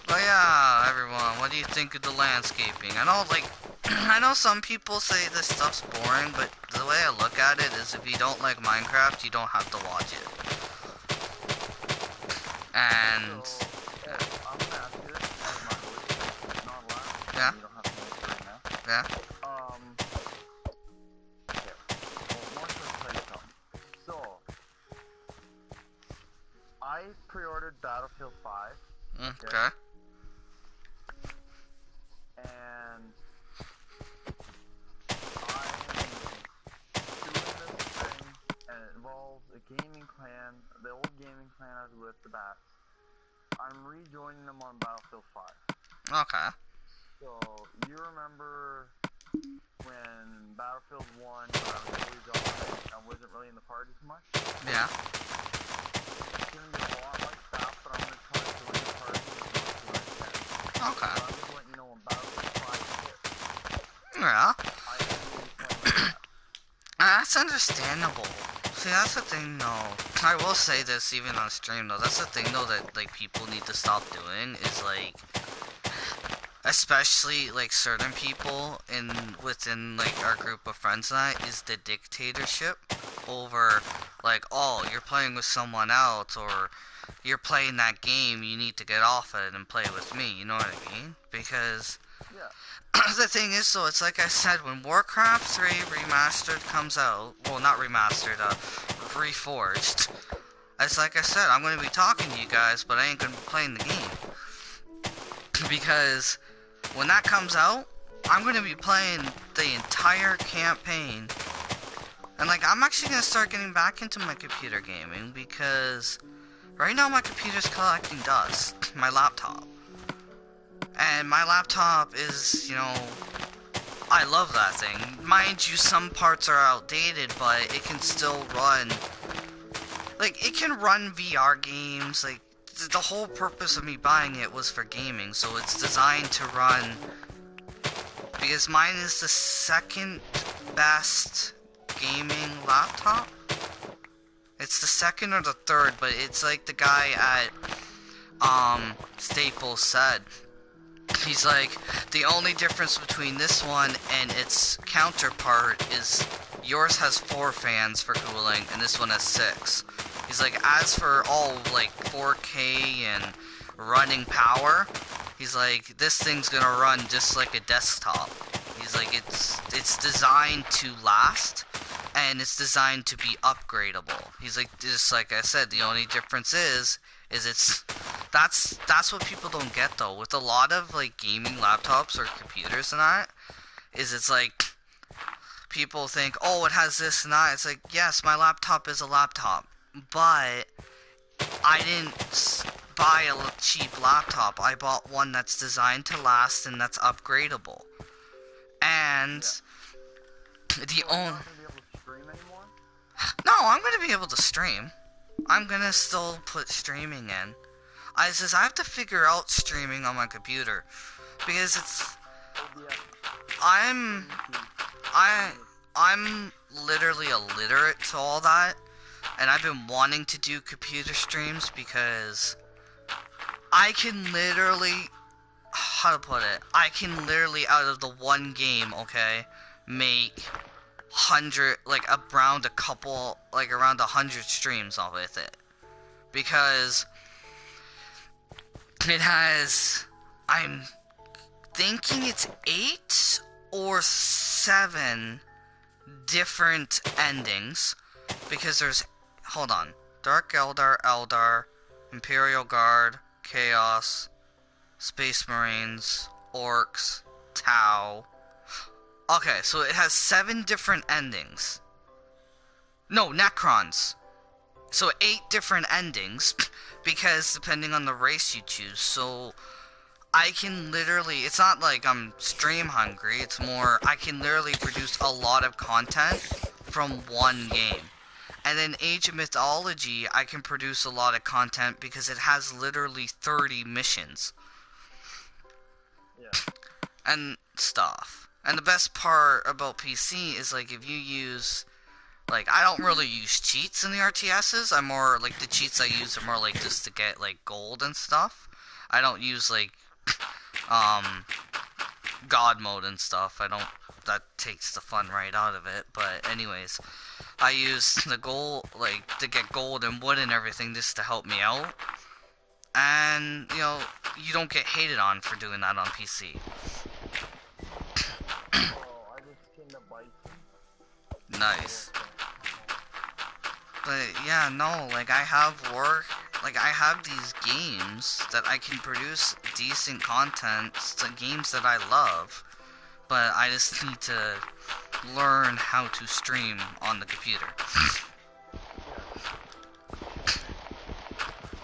But yeah, everyone, what do you think of the landscaping? I know, like, I know some people say this stuff's boring, but the way I look at it is if you don't like Minecraft, you don't have to watch it. And... So, yeah. I'm gonna ask you this as my voice not loud. Yeah. You don't have to answer right now. Yeah? Okay. Well, more so to tell you something. So, I pre-ordered Battlefield 5. Okay. And I'm doing this thing, and it involves a gaming clan, the old gaming clan I was with, the Bats. I'm rejoining them on Battlefield 5. Okay. So, you remember when Battlefield 1, when I was always on it, I wasn't really in the party too much? Yeah. It's gonna be a lot like that, but I'm gonna try to join the party as much as I can. Okay. So I'm just letting you know when Battlefield 5 hits, Yeah. I am going to play like that. That's understandable. See, that's the thing, though. I will say this even on stream, though. That's the thing, though, that, like, people need to stop doing is, like, especially, like, certain people within, like, our group of friends and I, is the dictatorship over, like, oh, you're playing with someone else, or you're playing that game, you need to get off it and play with me, you know what I mean? Because... Yeah. the thing is, though, it's like I said, when Warcraft 3 Remastered comes out, well, not remastered, reforged, it's like I said, I'm going to be talking to you guys, but I ain't going to be playing the game. Because when that comes out, I'm going to be playing the entire campaign. And, like, I'm actually going to start getting back into my computer gaming, because right now my computer's collecting dust, my laptop. And my laptop is, you know, I love that thing. Mind you, some parts are outdated, but it can still run, like, it can run VR games. Like, the whole purpose of me buying it was for gaming, so it's designed to run, because mine is the second best gaming laptop. It's the second or the third, but it's like the guy at, Staples said. He's like, the only difference between this one and its counterpart is yours has 4 fans for cooling and this one has 6. He's like, as for all, like, 4K and running power, he's like, this thing's gonna run just like a desktop. He's like, it's designed to last, and it's designed to be upgradable. He's like, just like I said, the only difference is it's That's what people don't get though. With a lot of like gaming laptops or computers and that, is it's like people think, oh, it has this and that. It's like, yes, my laptop is a laptop, but I didn't buy a cheap laptop. I bought one that's designed to last and that's upgradable. And the So you're only not gonna be able to stream anymore? no, I'm gonna be able to stream. I'm gonna still put streaming in. I have to figure out streaming on my computer because OBS. I'm I I'm literally illiterate to all that, and I've been wanting to do computer streams because I can literally, how to put it, I can literally out of the one game, okay, make around around 100 streams off with it, because it has, I'm thinking it's 8 or 7 different endings, because there's, hold on, Dark Eldar, Imperial Guard, Chaos, Space Marines, Orcs, Tau. Okay, so it has 7 different endings. No, Necrons. So 8 different endings, because depending on the race you choose, so I can literally, it's not like I'm stream hungry, it's more, I can literally produce a lot of content from one game. And then Age of Mythology, I can produce a lot of content because it has literally 30 missions. Yeah. And stuff. And the best part about PC is, like, if you use, like, I don't really use cheats in the RTSs. I'm more, like, the cheats I use are more, like, just to get, like, gold and stuff. I don't use, like, God mode and stuff. That takes the fun right out of it. But anyways, I use the gold, like, to get gold and wood and everything just to help me out. And, you know, you don't get hated on for doing that on PC. Oh, I just skinned a bison. Nice. But yeah, no, like I have these games that I can produce decent content, the games that I love, but I just need to learn how to stream on the computer.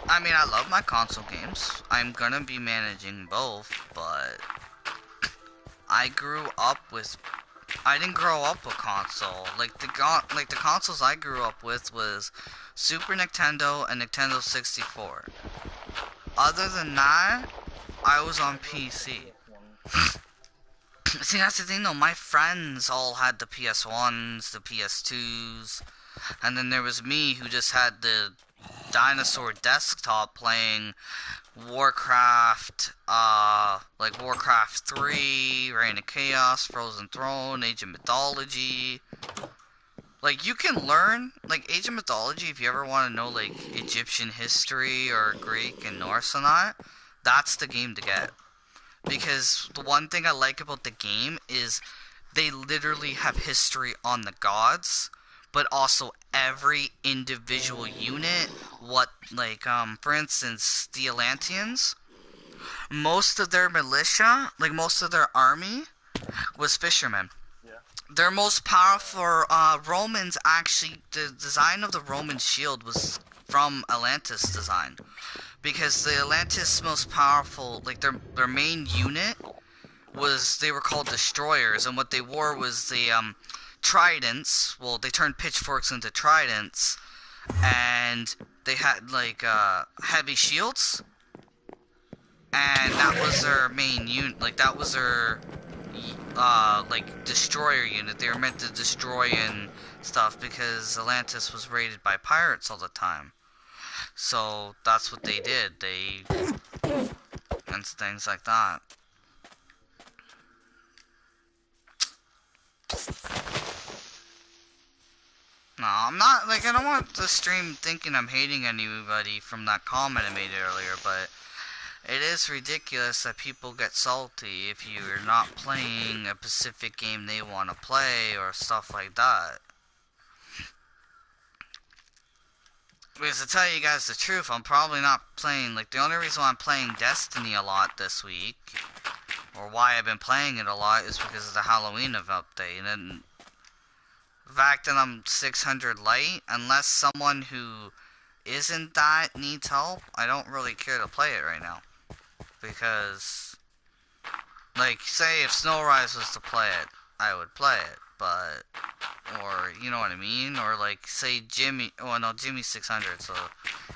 I mean, I love my console games. I'm gonna be managing both, but I didn't grow up with console. Like the consoles I grew up with was Super Nintendo and Nintendo 64. Other than that, I was on PC. See, that's the thing though, my friends all had the PS1s, the PS2s, and then there was me who just had the dinosaur desktop playing Warcraft, like Warcraft 3, Reign of Chaos, Frozen Throne, Age of Mythology. Like, you can learn, like, Age of Mythology, if you ever want to know, like, Egyptian history or Greek and Norse and that, that's the game to get. Because the one thing I like about the game is they literally have history on the gods, but also every individual unit. For instance, the Atlanteans, most of their militia, like most of their army, was fishermen. Yeah. Their most powerful Romans, actually, the design of the Roman shield was from Atlantis design. Because the Atlantis most powerful, like their main unit they were called destroyers, and what they wore was the tridents. Well, they turned pitchforks into tridents, and they had like heavy shields, and that was their main unit. Like that was their like destroyer unit. They were meant to destroy and stuff because Atlantis was raided by pirates all the time. So that's what they did. And things like that. No, I'm not, like, I don't want the stream thinking I'm hating anybody from that comment I made earlier, but it is ridiculous that people get salty if you're not playing a specific game they want to play or stuff like that. Because to tell you guys the truth, I'm probably not playing, like, the only reason why I'm playing Destiny a lot this week, or why I've been playing it a lot, is because of the Halloween update, and the fact that I'm 600 light, unless someone who isn't that needs help, I don't really care to play it right now. Because, like, say if Snowrise was to play it, I would play it, but, or, you know what I mean? Or, like, say Jimmy, oh no, Jimmy's 600, so,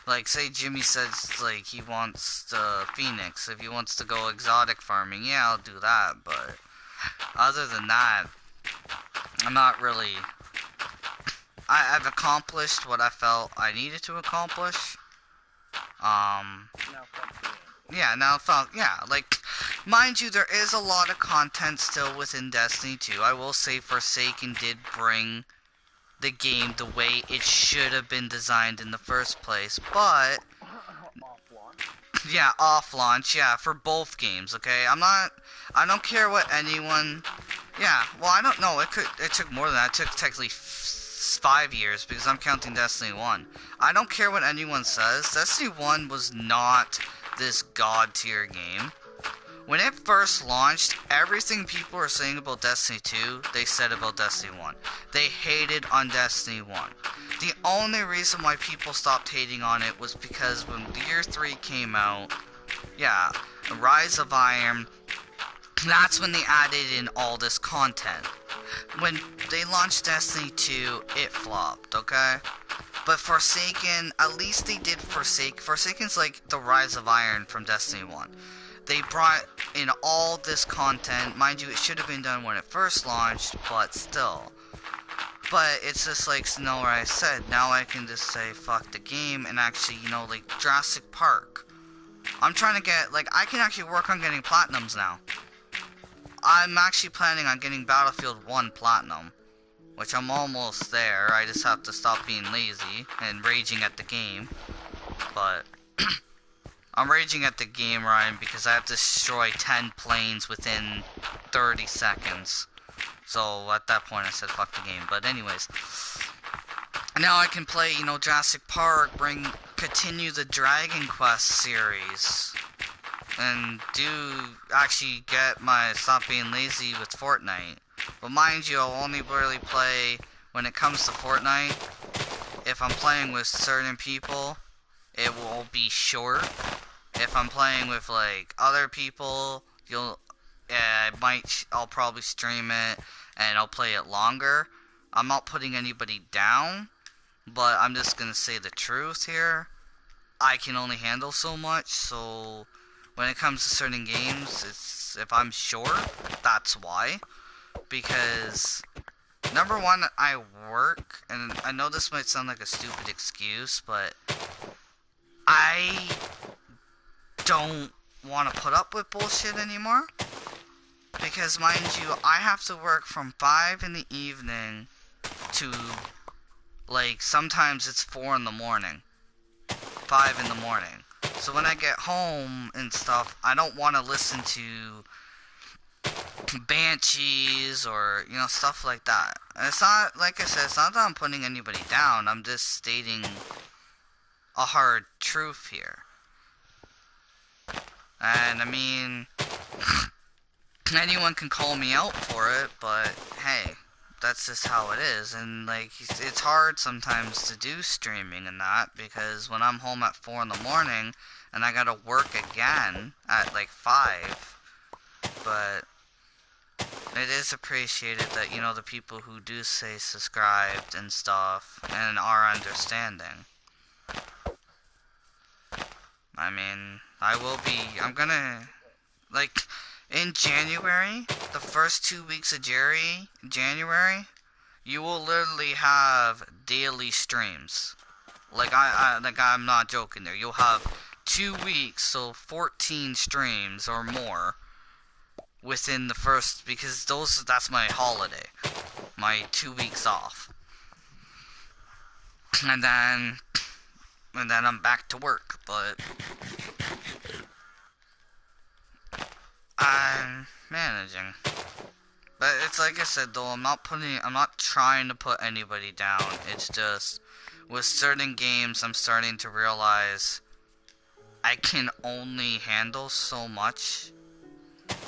like, say Jimmy says, like, he wants the Phoenix, if he wants to go exotic farming, yeah, I'll do that, but, other than that, I'm not really, I've accomplished what I felt I needed to accomplish, Now fuck the game. yeah, now found, yeah, like, mind you, there is a lot of content still within Destiny 2. I will say Forsaken did bring the game the way it should have been designed in the first place, but, Off launch. yeah, off launch, yeah, for both games, okay? I don't care what anyone, yeah, well, I don't know, it took more than that, it took technically 5 years, because I'm counting Destiny 1. I don't care what anyone says, Destiny 1 was not this god tier game. When it first launched, everything people were saying about Destiny 2, they said about Destiny 1. They hated on Destiny 1. The only reason why people stopped hating on it was because when Year 3 came out, yeah, Rise of Iron, that's when they added in all this content. When they launched Destiny 2, it flopped, okay? But Forsaken, at least they did Forsaken's like the Rise of Iron from Destiny 1. They brought in all this content. Mind you, it should have been done when it first launched, but still. But it's just like Snowrise said, now I can just say fuck the game and actually, you know, like Jurassic Park. I'm trying to get, like, I can actually work on getting platinums now. I'm actually planning on getting Battlefield 1 Platinum, which I'm almost there. I just have to stop being lazy and raging at the game. But I'm raging at the game, Ryan, because I have to destroy 10 planes within 30 seconds. So at that point I said fuck the game. But anyways, now I can play, you know, Jurassic Park, continue the Dragon Quest series, and actually stop being lazy with Fortnite. But mind you, I'll only really play, when it comes to Fortnite, if I'm playing with certain people, it will be short. If I'm playing with, like, other people, I'll probably stream it, and I'll play it longer. I'm not putting anybody down, but I'm just gonna say the truth here. I can only handle so much, so when it comes to certain games, if I'm short, that's why. Because, number one, I work, and I know this might sound like a stupid excuse, but I don't want to put up with bullshit anymore. Because, mind you, I have to work from 5 in the evening to, like, sometimes it's 4 in the morning. 5 in the morning. So when I get home and stuff, I don't want to listen to Banshees or, you know, stuff like that. And it's not, like I said, it's not that I'm putting anybody down. I'm just stating a hard truth here. And, I mean, anyone can call me out for it, but, hey, that's just how it is. And, like, it's hard sometimes to do streaming and that, because when I'm home at 4 in the morning, and I gotta work again at, like, 5, but it is appreciated that, you know, the people who do say subscribed and stuff, and are understanding. I mean, I'm gonna, like, in January, the first 2 weeks of January, you will literally have daily streams. Like, I'm not joking there. You'll have 2 weeks, so 14 streams or more within the first, because that's my holiday. My 2 weeks off. And then I'm back to work, but I'm managing. But it's like I said though, I'm not trying to put anybody down. It's just, with certain games, I'm starting to realize I can only handle so much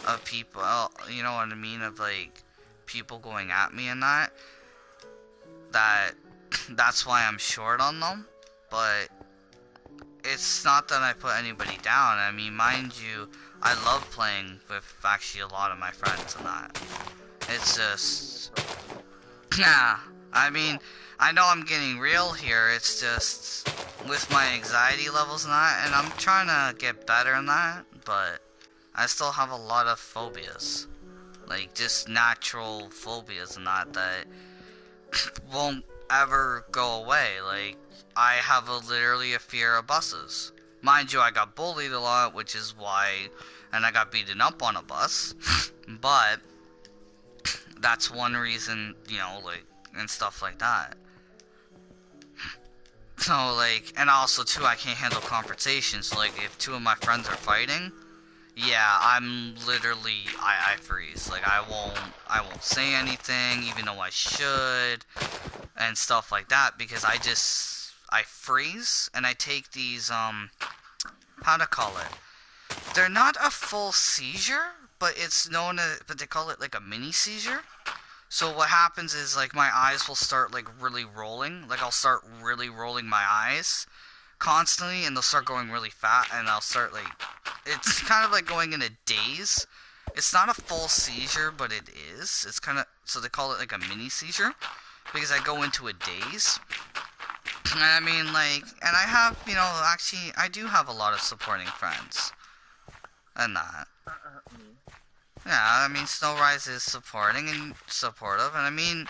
of people, you know what I mean, of like people going at me and that that's why I'm short on them. But it's not that I put anybody down. I mean, mind you, I love playing with actually a lot of my friends and that. It's just, yeah, I mean, I know I'm getting real here. It's just with my anxiety levels and that, and I'm trying to get better in that, but I still have a lot of phobias. Like, just natural phobias and that won't ever go away. Like, I have literally a fear of buses. Mind you, I got bullied a lot, which is why, and I got beaten up on a bus, but that's one reason, you know, like, and stuff like that. So, like, and also, too, I can't handle confrontation, so, like, if two of my friends are fighting, yeah, I'm literally, I freeze. Like, I won't say anything, even though I should, and stuff like that, because I freeze, and I take these, how to call it? They're not a full seizure, but it's known as, but they call it, like, a mini seizure. So what happens is, like, my eyes will start, like, really rolling. Like, I'll start really rolling my eyes constantly, and they'll start going really fat, and I'll start, like, it's kind of like going in a daze. It's not a full seizure, but it is. It's kind of, so they call it, like, a mini seizure, because I go into a daze. And I mean, like, and I have, you know, actually, I do have a lot of supporting friends. And that. Yeah, I mean, Snowrise is supporting and supportive, and I mean,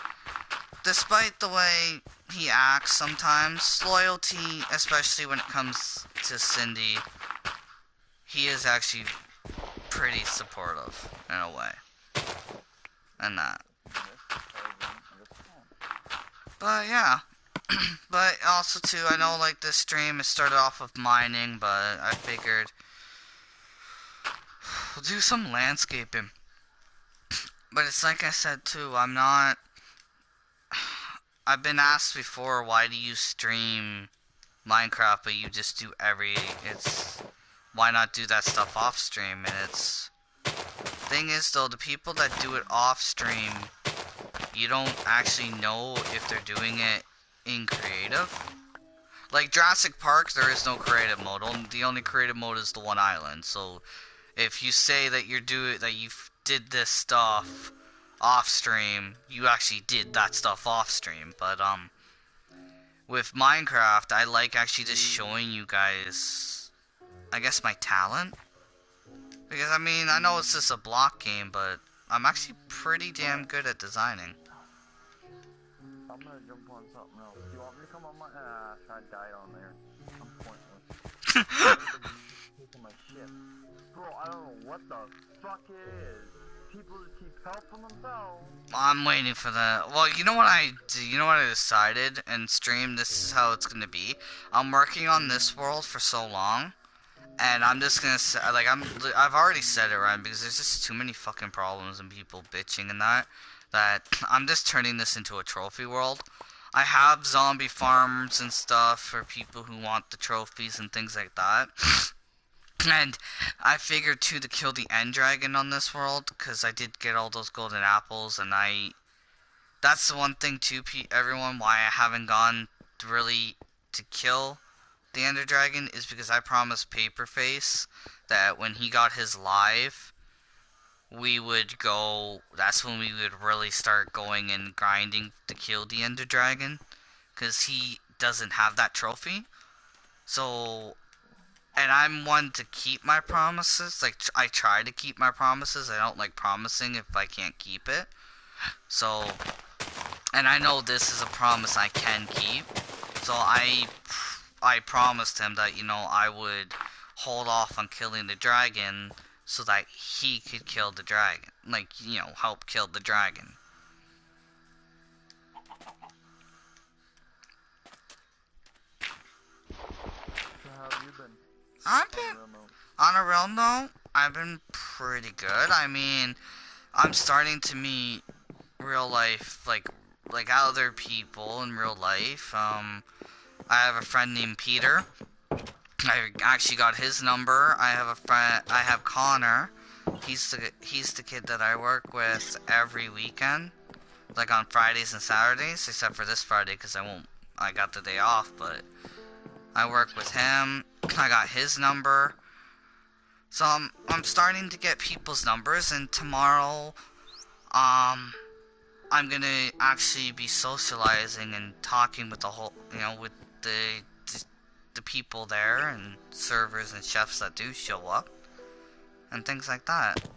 despite the way he acts sometimes, loyalty, especially when it comes to Cindy, he is actually pretty supportive, in a way. And that. But, yeah. But also, too, I know, like, this stream, it started off with mining, but I figured we'll do some landscaping. But it's like I said, too, I'm not... I've been asked before, why do you stream Minecraft, but you just do it's... Why not do that stuff off stream? And it's... Thing is, though, the people that do it off stream, you don't actually know if they're doing it in creative. Like Jurassic Park, there is no creative mode. The only creative mode is the one island. So if you say that you did this stuff off stream, you actually did that stuff off stream. But with Minecraft, I like actually just showing you guys, I guess, my talent. Because I mean, I know it's just a block game, but I'm actually pretty damn good at designing. I'm gonna jump on something else. Do you want me to come on my... I died on there. I'm pointless. Taking my shit. Bro, I don't know what the fuck it is. People just keep helping themselves. I'm waiting for that. Well, you know what I decided in stream, this is how it's gonna be. I'm working on this world for so long, and I'm just gonna say, like, I've already said it, right, because there's just too many fucking problems and people bitching and that I'm just turning this into a trophy world. I have zombie farms and stuff for people who want the trophies and things like that. And I figured, too, to kill the end dragon on this world, because I did get all those golden apples, and that's the one thing, too, everyone, why I haven't gone really to kill the ender dragon, is because I promised Paperface that when he got his live, that's when we would really start going and grinding to kill the ender dragon, because he doesn't have that trophy. So... And I'm one to keep my promises. Like, I try to keep my promises. I don't like promising if I can't keep it. So, and I know this is a promise I can keep. So I promised him that, you know, I would hold off on killing the dragon so that he could kill the dragon. Like, you know, help kill the dragon. So how have you been? I've been... On a real note, I've been pretty good. I mean, I'm starting to meet real life, like other people in real life. I have a friend named Peter. I actually got his number. I have a friend. I have Connor. He's the kid that I work with every weekend, like on Fridays and Saturdays, except for this Friday because I got the day off. But I work with him. I got his number. So I'm starting to get people's numbers, and tomorrow, I'm gonna actually be socializing and talking with the whole, with the people there and servers and chefs that do show up and things like that.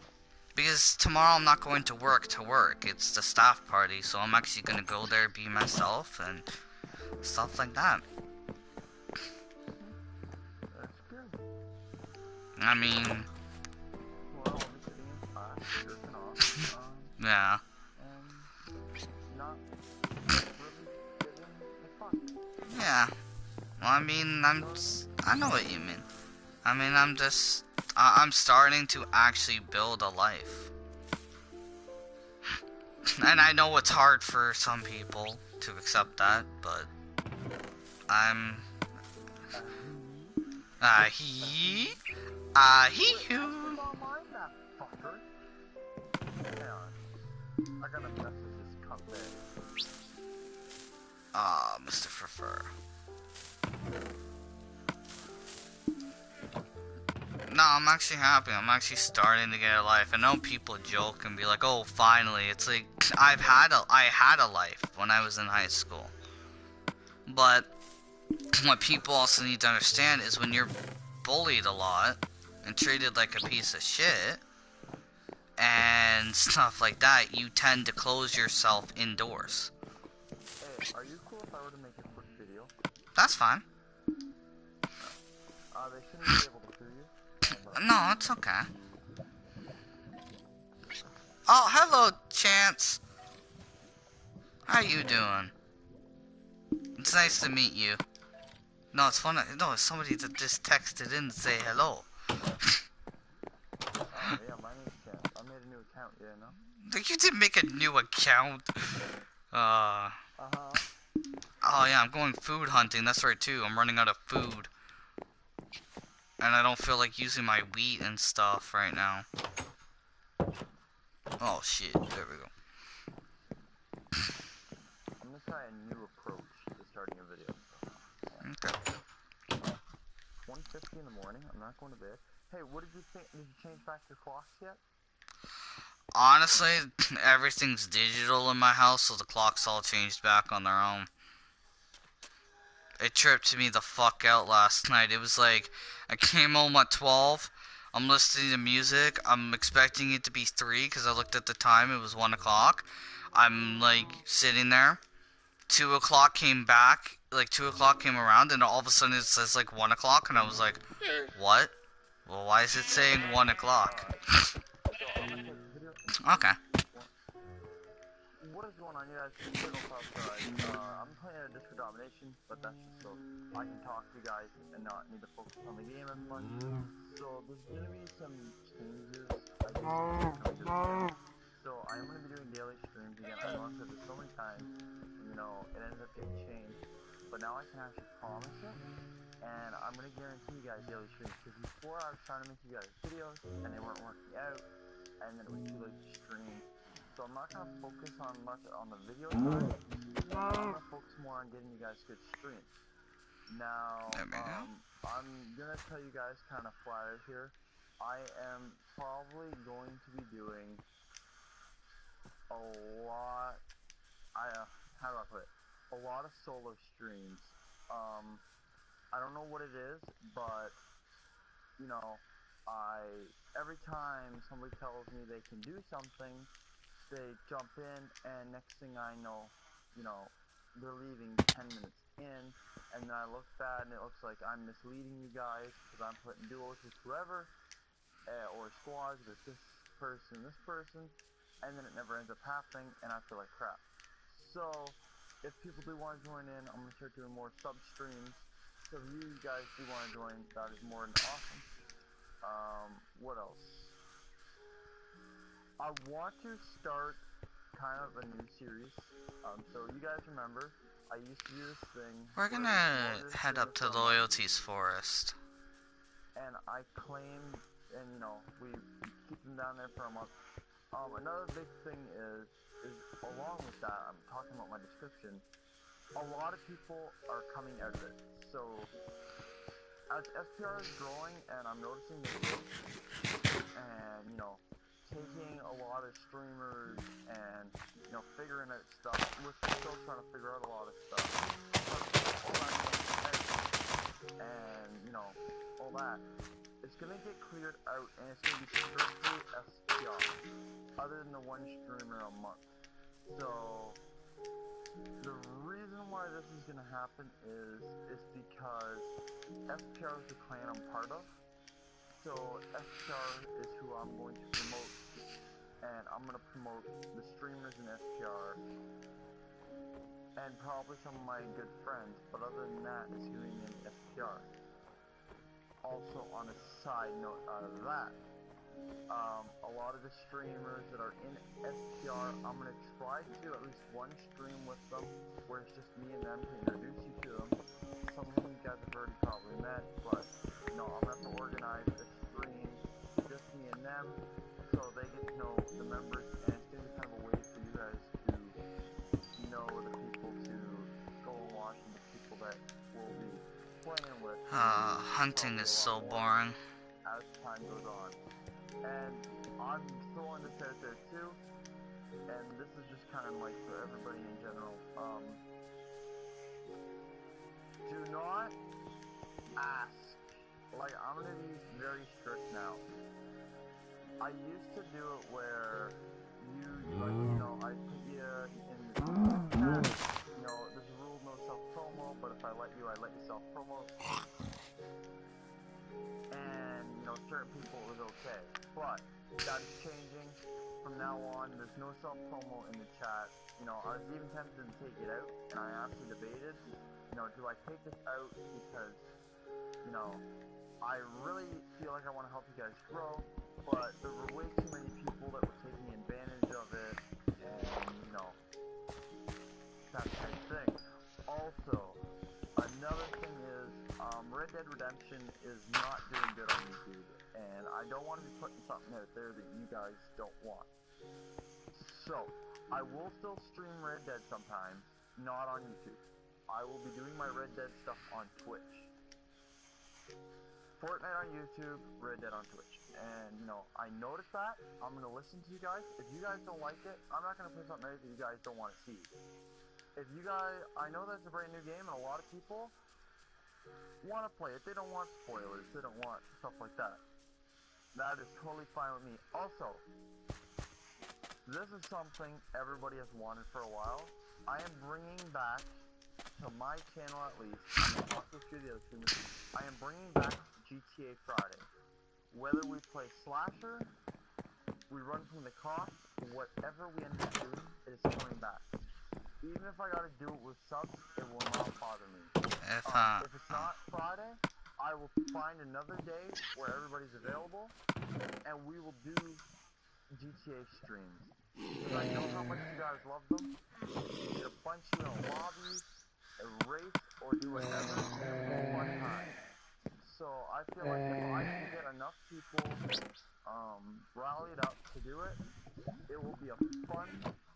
Because tomorrow I'm not going to work. It's the staff party, so I'm actually gonna go there, be myself, and stuff like that. That's good. I mean, Well, I'll be sitting in class, jerking off, yeah. and not really giving a fuck. Yeah. Well, I mean, I know what you mean. I mean, I'm starting to actually build a life. And I know it's hard for some people to accept that, but I'm, he, Wait, I hoo. said online, that fucker. Hang on. I gotta message this cunt there. Mr. Fur. No, I'm actually happy. I'm actually starting to get a life. I know people joke and be like, "Oh, finally." It's like I had a life when I was in high school. But what people also need to understand is when you're bullied a lot and treated like a piece of shit and stuff like that, you tend to close yourself indoors. Hey, are you cool if I were to make a quick video? That's fine. They shouldn't be able to hear you. No, it's okay. Oh, hello, Chance. How you doing? It's nice to meet you. No, it's funny. No, it's somebody that just texted in to say hello. Oh, yeah, my name's Ken. I made a new account, yeah, no? Like, you didn't make a new account. Uh-huh. Oh yeah, I'm going food hunting. That's right too. I'm running out of food. And I don't feel like using my wheat and stuff right now. Oh shit, there we go. I'm gonna try a new approach to starting a video. Okay. 1:50 in the morning, I'm not going to bed. Hey, what did you think? Did you change back your clocks yet? Honestly, everything's digital in my house, so the clocks all changed back on their own. It tripped me the fuck out last night. It was like, I came home at 12. I'm listening to music. I'm expecting it to be 3 because I looked at the time. It was 1 o'clock. I'm like sitting there. 2 o'clock came back. Like 2 o'clock came around, and all of a sudden it says like 1 o'clock, and I was like, what? Well, why is it saying 1 o'clock? Okay. What is going on, you guys? I'm playing a Discord domination, but that's just so I can talk to you guys and not need to focus on the game as much. So there's gonna be some changes. So I'm gonna be doing daily streams again. I know I've said this so many times, it ended up getting changed, but now I can actually promise it, and I'm gonna guarantee you guys daily streams. Because before I was trying to make you guys videos, and they weren't working out, and then it was too late to stream. So I'm not gonna focus on much on the video side. I'm gonna focus more on getting you guys good streams. Now, I'm gonna tell you guys kind of flat out here. I am probably going to be doing a lot. How do I put it? A lot of solo streams. I don't know what it is, but every time somebody tells me they can do something, they jump in, and next thing I know, they're leaving 10 minutes in, and then I look bad, and it looks like I'm misleading you guys, because I'm putting duos with whoever, or squads with this person, and then it never ends up happening, and I feel like crap. So, if people do want to join in, I'm going to start doing more sub streams, so if you guys do want to join, that is more than awesome. What else? I want to start kind of a new series. So you guys remember, I used to do this thing. We're where gonna this head streamer up to from, Loyalty's Forest. and I claimed, and you know, we keep them down there for a month. Another big thing is along with that, I'm talking about my description. A lot of people are coming out of it. So as SPR is growing, and I'm noticing the growth, and you know, taking a lot of streamers and you know figuring out stuff. We're still trying to figure out a lot of stuff. But all that stuff, and you know, all that. It's gonna get cleared out, and it's gonna be strictly SPR, other than the one streamer a month. So the reason why this is gonna happen is because SPR is the clan I'm part of. So SPR is who I'm going to promote, and I'm gonna promote the streamers in SPR, and probably some of my good friends. But other than that, it's gonna be in SPR. Also, on a side note out of that, a lot of the streamers that are in SPR, I'm gonna try to do at least one stream with them, where it's just me and them to introduce you to them. Some of you guys have already probably met, but you know, I'm gonna have to organize a stream, just me and them, so they get to know the members, and it's gonna be kind of a way for you guys to know the people to go and watch, and the people that will be playing with. Hunting is so boring. As time goes on. And I'm throwing this out there too, and this is just kind of like for everybody in general. Do not ask. Like, I'm gonna be very strict now. I used to do it where like, you know, I put you in the chat, you know, there's a rule, no self-promo, but if I let you, I let you self-promo. And, you know, certain people it was okay. But that is changing. From now on, there's no self-promo in the chat. You know, I was even tempted to take it out, and I actually debated, you know, do I take this out because, you know, I really feel like I want to help you guys grow, but there were way too many people that were taking advantage of it, and, you know, that kind of thing. Also, another thing is, Red Dead Redemption is not doing good on YouTube, and I don't want to be putting something out there that you guys don't want. So, I will still stream Red Dead sometimes, not on YouTube. I will be doing my Red Dead stuff on Twitch. Fortnite on YouTube, Red Dead on Twitch. And, you know, I noticed that. I'm going to listen to you guys. If you guys don't like it, I'm not going to play something that you guys don't want to see. If you guys, I know that's a brand new game, and a lot of people want to play it. They don't want spoilers. They don't want stuff like that. That is totally fine with me. Also, this is something everybody has wanted for a while. I am bringing back, to my channel at least, and also to the other streamers, I am bringing back GTA Friday. Whether we play Slasher, we run from the cops, whatever we end up doing, it is coming back. Even if I gotta do it with subs, it will not bother me. If it's not Friday, I will find another day where everybody's available, and we will do GTA streams. Because I know how much you guys love them. Either punch you in a lobby, a race, or do whatever. It's a fun time. So I feel like if I can get enough people rallied up to do it, it will be a fun,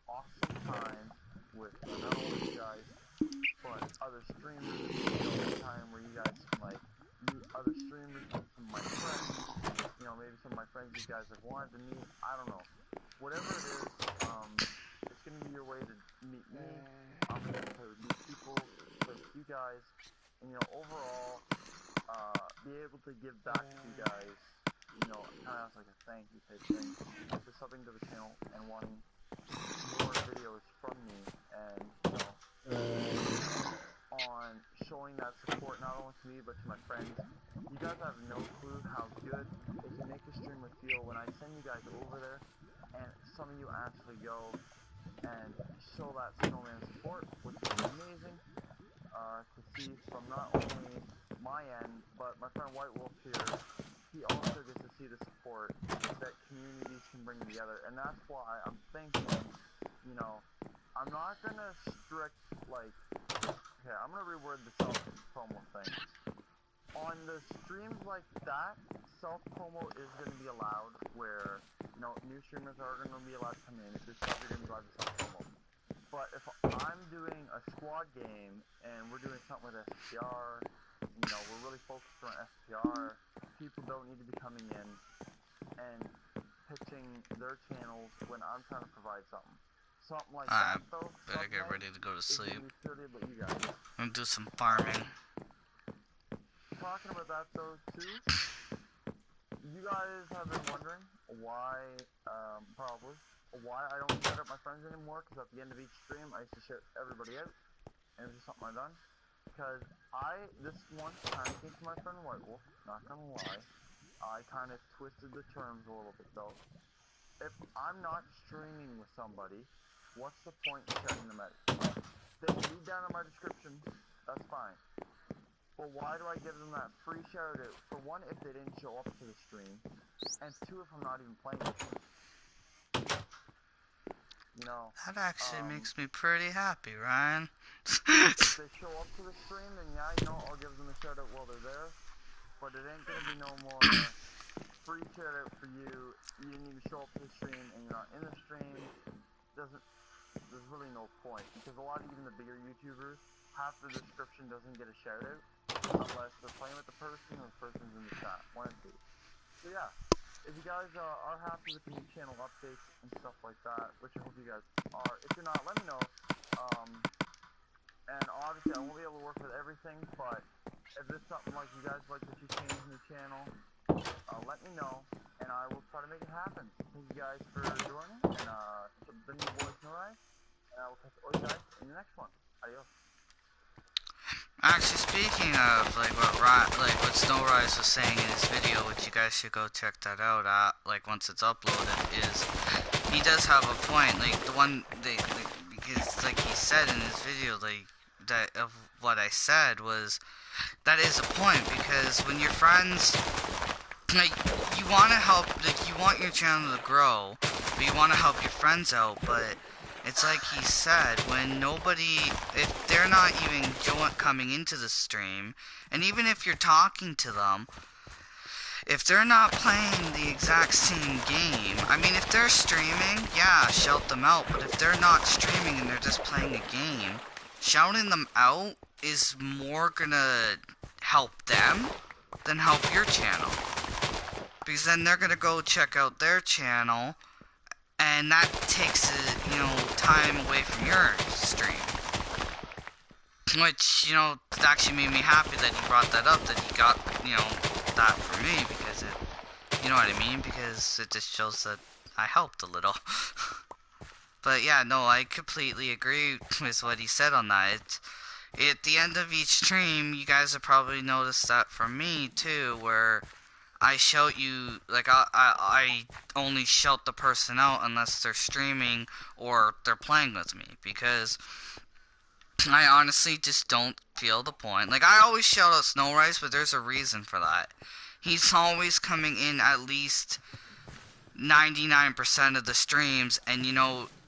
awesome time with not only you guys, but other streamers. It'll be a time where you guys can like meet other streamers, meet some of my friends. You know, maybe some of my friends you guys have wanted to meet. I don't know. Whatever it is, it's gonna be your way to meet me. I'm gonna play with new people, play with you guys, and you know, overall, be able to give back to you guys. You know, kind of as like a thank you type thing for subbing to the channel and wanting more videos from me, and you know, on showing that support not only to me but to my friends. You guys have no clue how good it can make a streamer feel when I send you guys over there and some of you actually go and show that snowman support, which is amazing to see from not only my end, but my friend White Wolf here, he also gets to see the support that communities can bring together, and that's why I'm thinking you know, I'm not gonna strict, like, okay, I'm gonna reword the self-promo thing. On the streams like that, self-promo is gonna be allowed, where, you know, new streamers are gonna be allowed to come in. If you're sub, you're gonna be allowed to self-promo. But if I'm doing a squad game, and we're doing something with SPR, you know, we're really focused on SPR, people don't need to be coming in and pitching their channels when I'm trying to provide something. Something like I that, though, better get Subnet, ready to go to is sleep. gonna be purely about you guys. I'm gonna do some farming. Talking about that, though, too, you guys have been wondering why, probably, why I don't shout out my friends anymore, because at the end of each stream, I used to shout everybody out, and it was just something I done. Because this one time came to my friend White Wolf, not gonna lie, I kind of twisted the terms a little bit, though. If I'm not streaming with somebody, what's the point in shouting them out? They can be down in my description, that's fine. But why do I give them that free shout out? For one, if they didn't show up to the stream, and two, if I'm not even playing with them. You know, That actually makes me pretty happy, Ryan. if they show up to the stream, then yeah, you know, I'll give them a shout out while they're there. But it ain't gonna be no more free shout out for you. You didn't even show up to the stream, and you're not in the stream. There's really no point, because a lot of even the bigger YouTubers, half the description doesn't get a shout out unless they're playing with the person or the person's in the chat. One and two. So yeah, if you guys are happy with the new channel updates and stuff like that, which I hope you guys are, if you're not, let me know. And obviously I won't be able to work with everything, but if there's something like you guys like that you change in the channel, let me know, and I will try to make it happen. Thank you guys for joining, and it's been your boy Snowrise, and I will catch all you guys in the next one. Adios. Actually, speaking of like what Snowrise was saying in his video, which you guys should go check that out. Like once it's uploaded, is he does have a point. Like the one because like he said in his video, like that of what I said was that is a point, because when your friends, like, you want to help, like, you want your channel to grow, but you want to help your friends out, but it's like he said, when nobody, if they're not even coming into the stream, and even if you're talking to them, if they're not playing the exact same game, I mean, if they're streaming, yeah, shout them out, but if they're not streaming and they're just playing a game, shouting them out is more gonna help them than help your channel. Because then they're gonna go check out their channel, and that takes, time away from your stream. Which, actually made me happy that he brought that up, that he got, that for me, because it, you know what I mean? Because it just shows that I helped a little. But yeah, no, I completely agree with what he said on that. At the end of each stream, you guys have probably noticed that from me too, where I shout you, like, I only shout the person out unless they're streaming or they're playing with me, because I honestly just don't feel the point. Like, I always shout out Snowrise, but there's a reason for that. He's always coming in at least 99% of the streams, and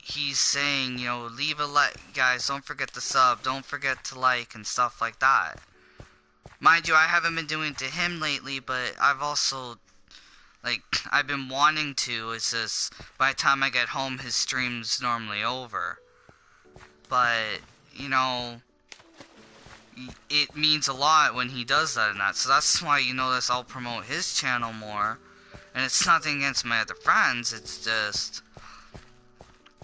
he's saying, leave a like, guys, don't forget to sub, don't forget to like, and stuff like that. Mind you, I haven't been doing it to him lately, but I've also, like, I've been wanting to. It's just, by the time I get home, his stream's normally over. But, it means a lot when he does that and that. So that's why you notice I'll promote his channel more. And it's nothing against my other friends, it's just,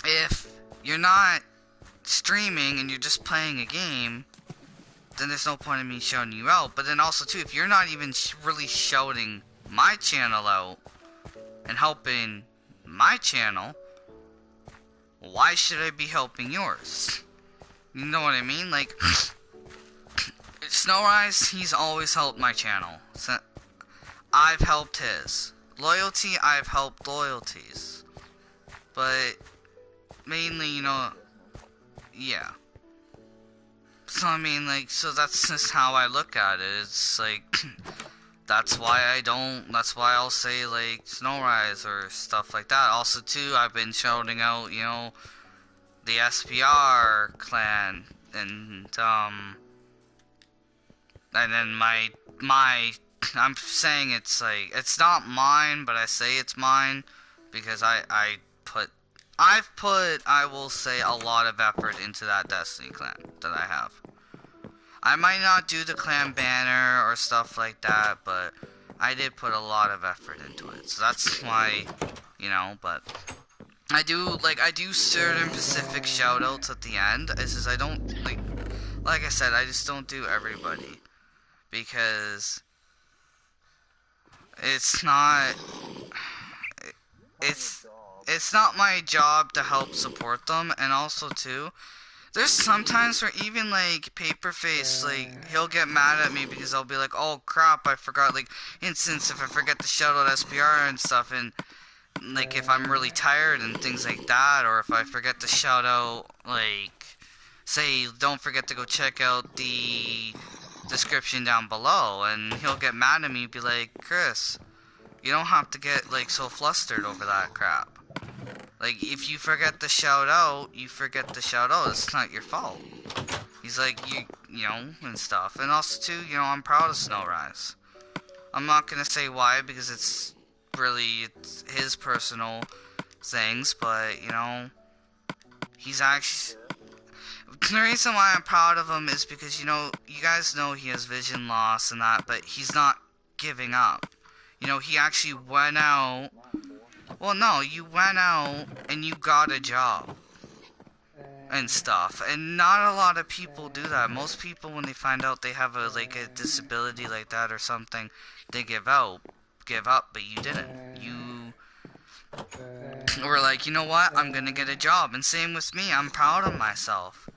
if you're not streaming and you're just playing a game, then there's no point in me shouting you out. But then also too, if you're not even really shouting my channel out and helping my channel, why should I be helping yours? You know what I mean? Like, Snowrise, he's always helped my channel. So I've helped his. Loyalty, I've helped loyalties. But mainly, yeah. So I mean, like, so that's just how I look at it. It's like, that's why I'll say, like, Snowrise or stuff like that. Also too, I've been shouting out, the SPR clan, and then my I'm saying it's like, it's not mine, but I say it's mine because I've put, I will say, a lot of effort into that Destiny clan that I have. I might not do the clan banner or stuff like that, but I did put a lot of effort into it. So that's why, you know, but I do certain specific shoutouts at the end. It's just I don't, like I said, I just don't do everybody. Because it's not, it's not my job to help support them, and also too, there's sometimes where even like Paperface, like, he'll get mad at me because I'll be like, oh crap, I forgot, like, instance if I forget to shout out SPR and stuff, and like if I'm really tired and things like that, or if I forget to shout out, like, say, don't forget to go check out the description down below, and he'll get mad at me and be like, Chris, you don't have to get like so flustered over that crap. Like, if you forget to shout out, you forget to shout out. It's not your fault. He's like, you know, and stuff. And also, too, you know, I'm proud of Snowrise. I'm not gonna say why, because it's his personal things, but, you know, he's actually... The reason why I'm proud of him is because, you know, you guys know he has vision loss and that, but he's not giving up. You know, he actually went out... Well, no, you went out and you got a job and stuff, and not a lot of people do that. Most people, when they find out they have a disability like that or something, they give up, but you didn't. You were like, you know what, I'm gonna get a job. And same with me, I'm proud of myself.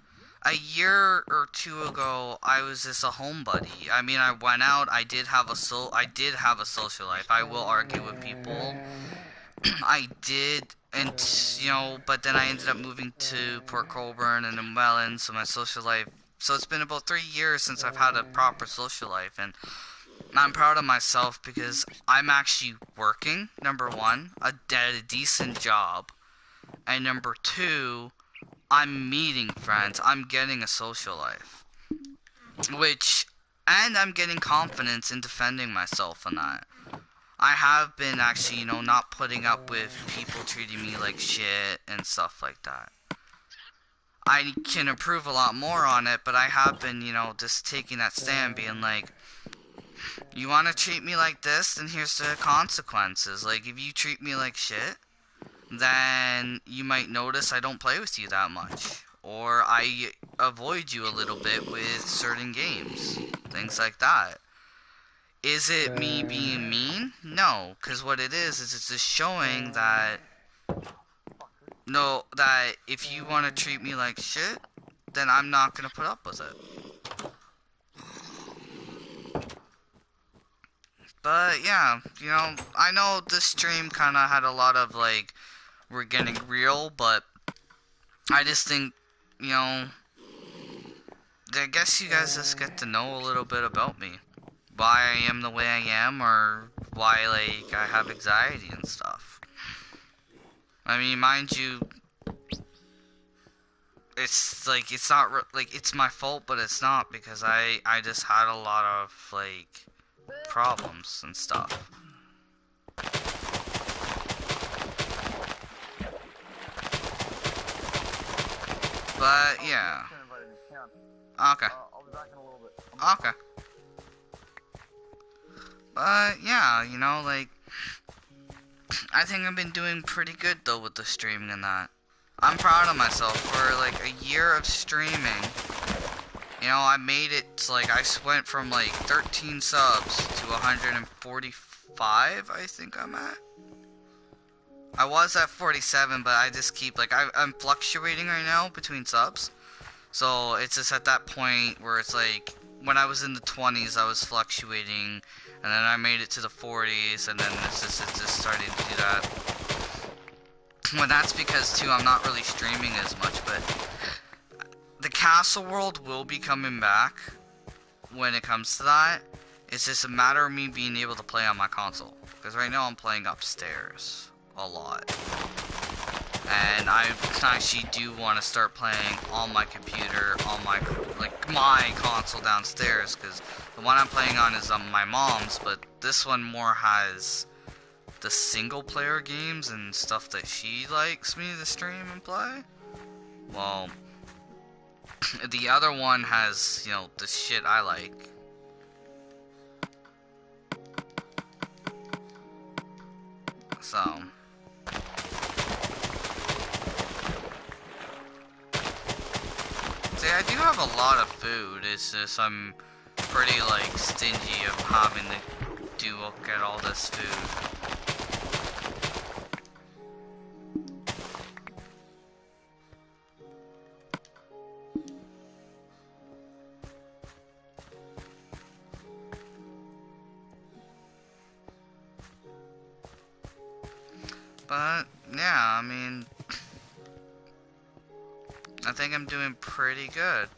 A year or two ago, I was just a homebody. I mean, I went out, I did have a social life. I will argue with people. I did, and, you know, but then I ended up moving to Port Colborne and then Welland, so my social life, so it's been about 3 years since I've had a proper social life, and I'm proud of myself because I'm actually working, number one, a decent job, and number two, I'm meeting friends, I'm getting a social life, and I'm getting confidence in defending myself on that. I have been actually, you know, not putting up with people treating me like shit and stuff like that. I can improve a lot more on it, but I have been, you know, just taking that stand, being like, you want to treat me like this, then here's the consequences. Like, if you treat me like shit, then you might notice I don't play with you that much. Or I avoid you a little bit with certain games. Things like that. Is it me being mean? No, because what it is it's just showing that, no, that if you want to treat me like shit, then I'm not going to put up with it. But yeah, you know, I know this stream kind of had a lot of, like, we're getting real, but I just think, you know, I guess you guys just get to know a little bit about me. Why I am the way I am, or why, like, I have anxiety and stuff. I mean, mind you, it's, like, it's not, like, it's my fault, but it's not, because I just had a lot of, like, problems and stuff. But, yeah. Okay. I'll be back in a little bit. Okay. But, yeah, you know, like, I think I've been doing pretty good, though, with the streaming and that. I'm proud of myself for, like, a year of streaming. You know, I made it to, like, I went from, like, 13 subs to 145, I think I'm at. I was at 47, but I just keep, like, I'm fluctuating right now between subs. So, it's just at that point where it's, like, when I was in the 20s, I was fluctuating, and then I made it to the 40s, and then it's just starting to do that. Well, that's because, too, I'm not really streaming as much, but the castle world will be coming back when it comes to that. It's just a matter of me being able to play on my console. Because right now I'm playing upstairs a lot. And I actually do want to start playing on my computer, on my, like, my console downstairs, because the one I'm playing on is on my mom's, but this one more has the single player games and stuff that she likes me to stream and play. Well, the other one has, you know, the shit I like. So, see, I do have a lot of food. It's just I'm pretty, like, stingy of having to get all this food. But, yeah, I mean, I think I'm doing pretty good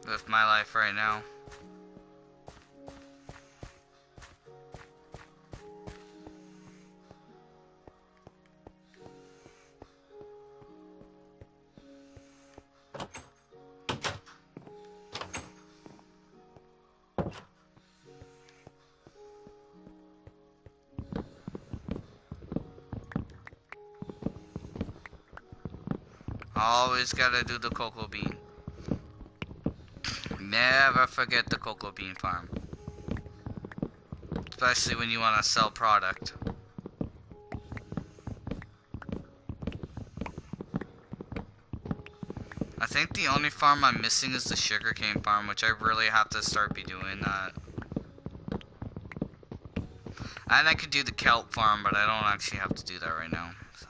with my life right now. Always gotta do the cocoa bean. Never forget the cocoa bean farm. Especially when you want to sell product. I think the only farm I'm missing is the sugarcane farm, which I really have to start be doing that. And I could do the kelp farm, but I don't actually have to do that right now. So.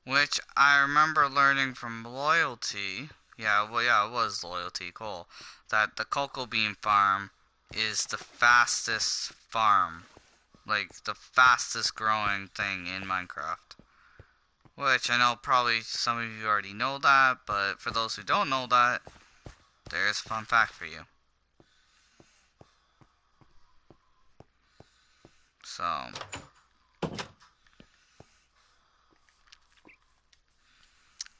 Which I remember learning from Loyalty. Yeah, well, yeah, it was Loyalty, cool. That the cocoa bean farm is the fastest farm. Like, the fastest growing thing in Minecraft. Which I know probably some of you already know that, but for those who don't know that, there's a fun fact for you. So,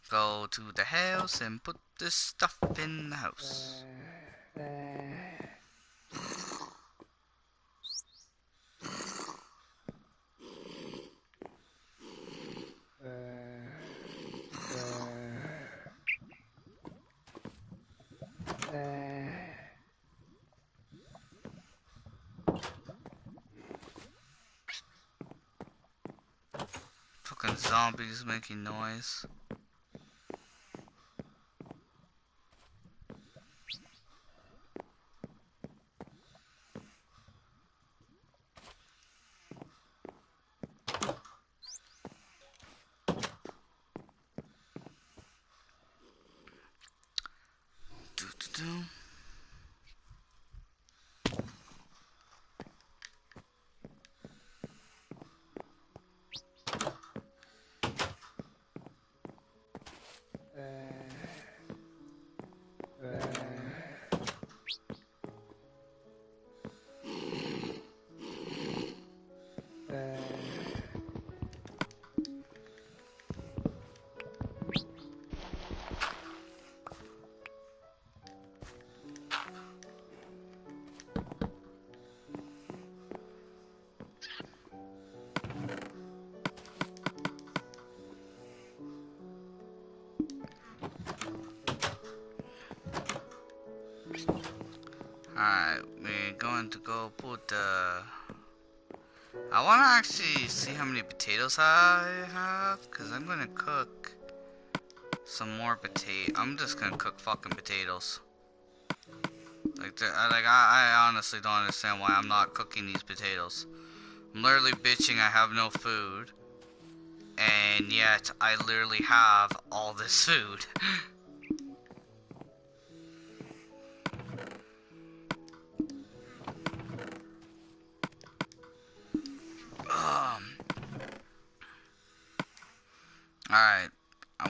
go to the house and put this stuff in the house. Fucking zombies making noise. Do do do. Alright, we're going to go put I want to actually see how many potatoes I have, because I'm going to cook some more potato. I'm just going to cook fucking potatoes. I honestly don't understand why I'm not cooking these potatoes. I'm literally bitching I have no food, and yet I literally have all this food.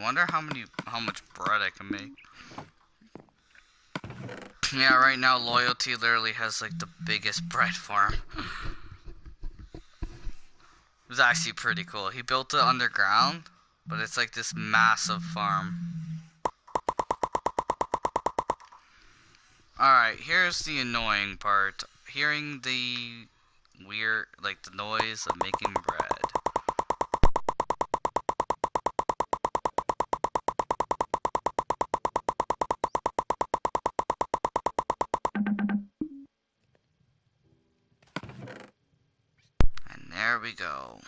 wonder how much bread I can make. Yeah, right now Loyalty literally has like the biggest bread farm. It was actually pretty cool. He built it underground, but it's like this massive farm. Alright, here's the annoying part. Hearing the weird, like the noise of making bread. And there we go.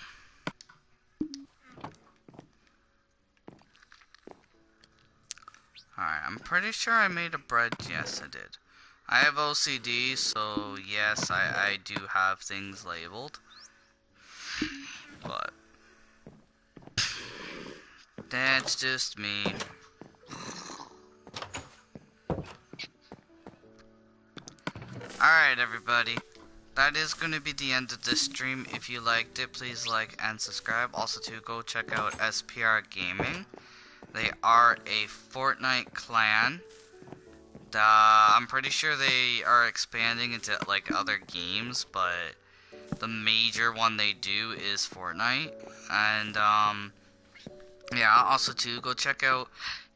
Alright, I'm pretty sure I made a bread. Yes, I did. I have OCD, so yes, I do have things labeled. But that's just me. Alright, everybody. That is going to be the end of this stream. If you liked it, please like and subscribe. Also, to go check out SPR Gaming. They are a Fortnite clan. I'm pretty sure they are expanding into like other games, but the major one they do is Fortnite. And yeah, also too, go check out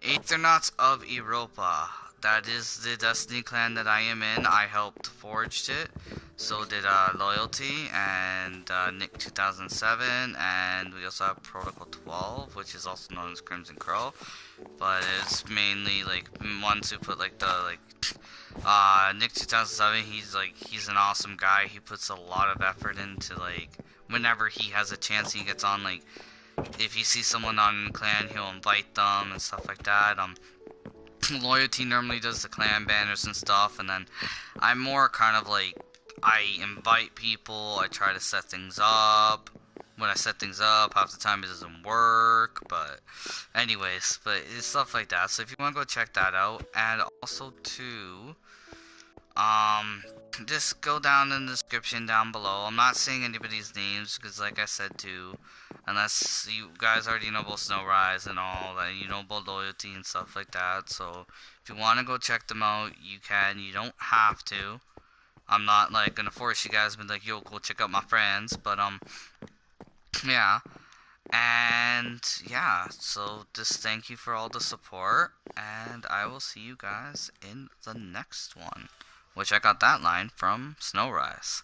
Aeternauts of Europa. That is the Destiny clan that I am in. I helped forged it. So did Loyalty and Nick 2007, and we also have Protocol 12, which is also known as Crimson Crow. But it's mainly like ones who put like the Nick 2007. He's an awesome guy. He puts a lot of effort into like whenever he has a chance, he gets on like. If you see someone on the clan, he'll invite them and stuff like that. Loyalty normally does the clan banners and stuff, and then I'm more kind of like, I invite people, I try to set things up. When I set things up, half the time it doesn't work, but anyways, but it's stuff like that. So if you want to go check that out, and also too, just go down in the description down below. I'm not saying anybody's names, because like I said too, unless you guys already know about Snow Rise and all that, you know about Loyalty and stuff like that. So if you want to go check them out, you can. You don't have to. I'm not like gonna force you guys to be like, yo, go check out my friends, but yeah. And yeah, so just thank you for all the support, and I will see you guys in the next one, which I got that line from Snow Rise.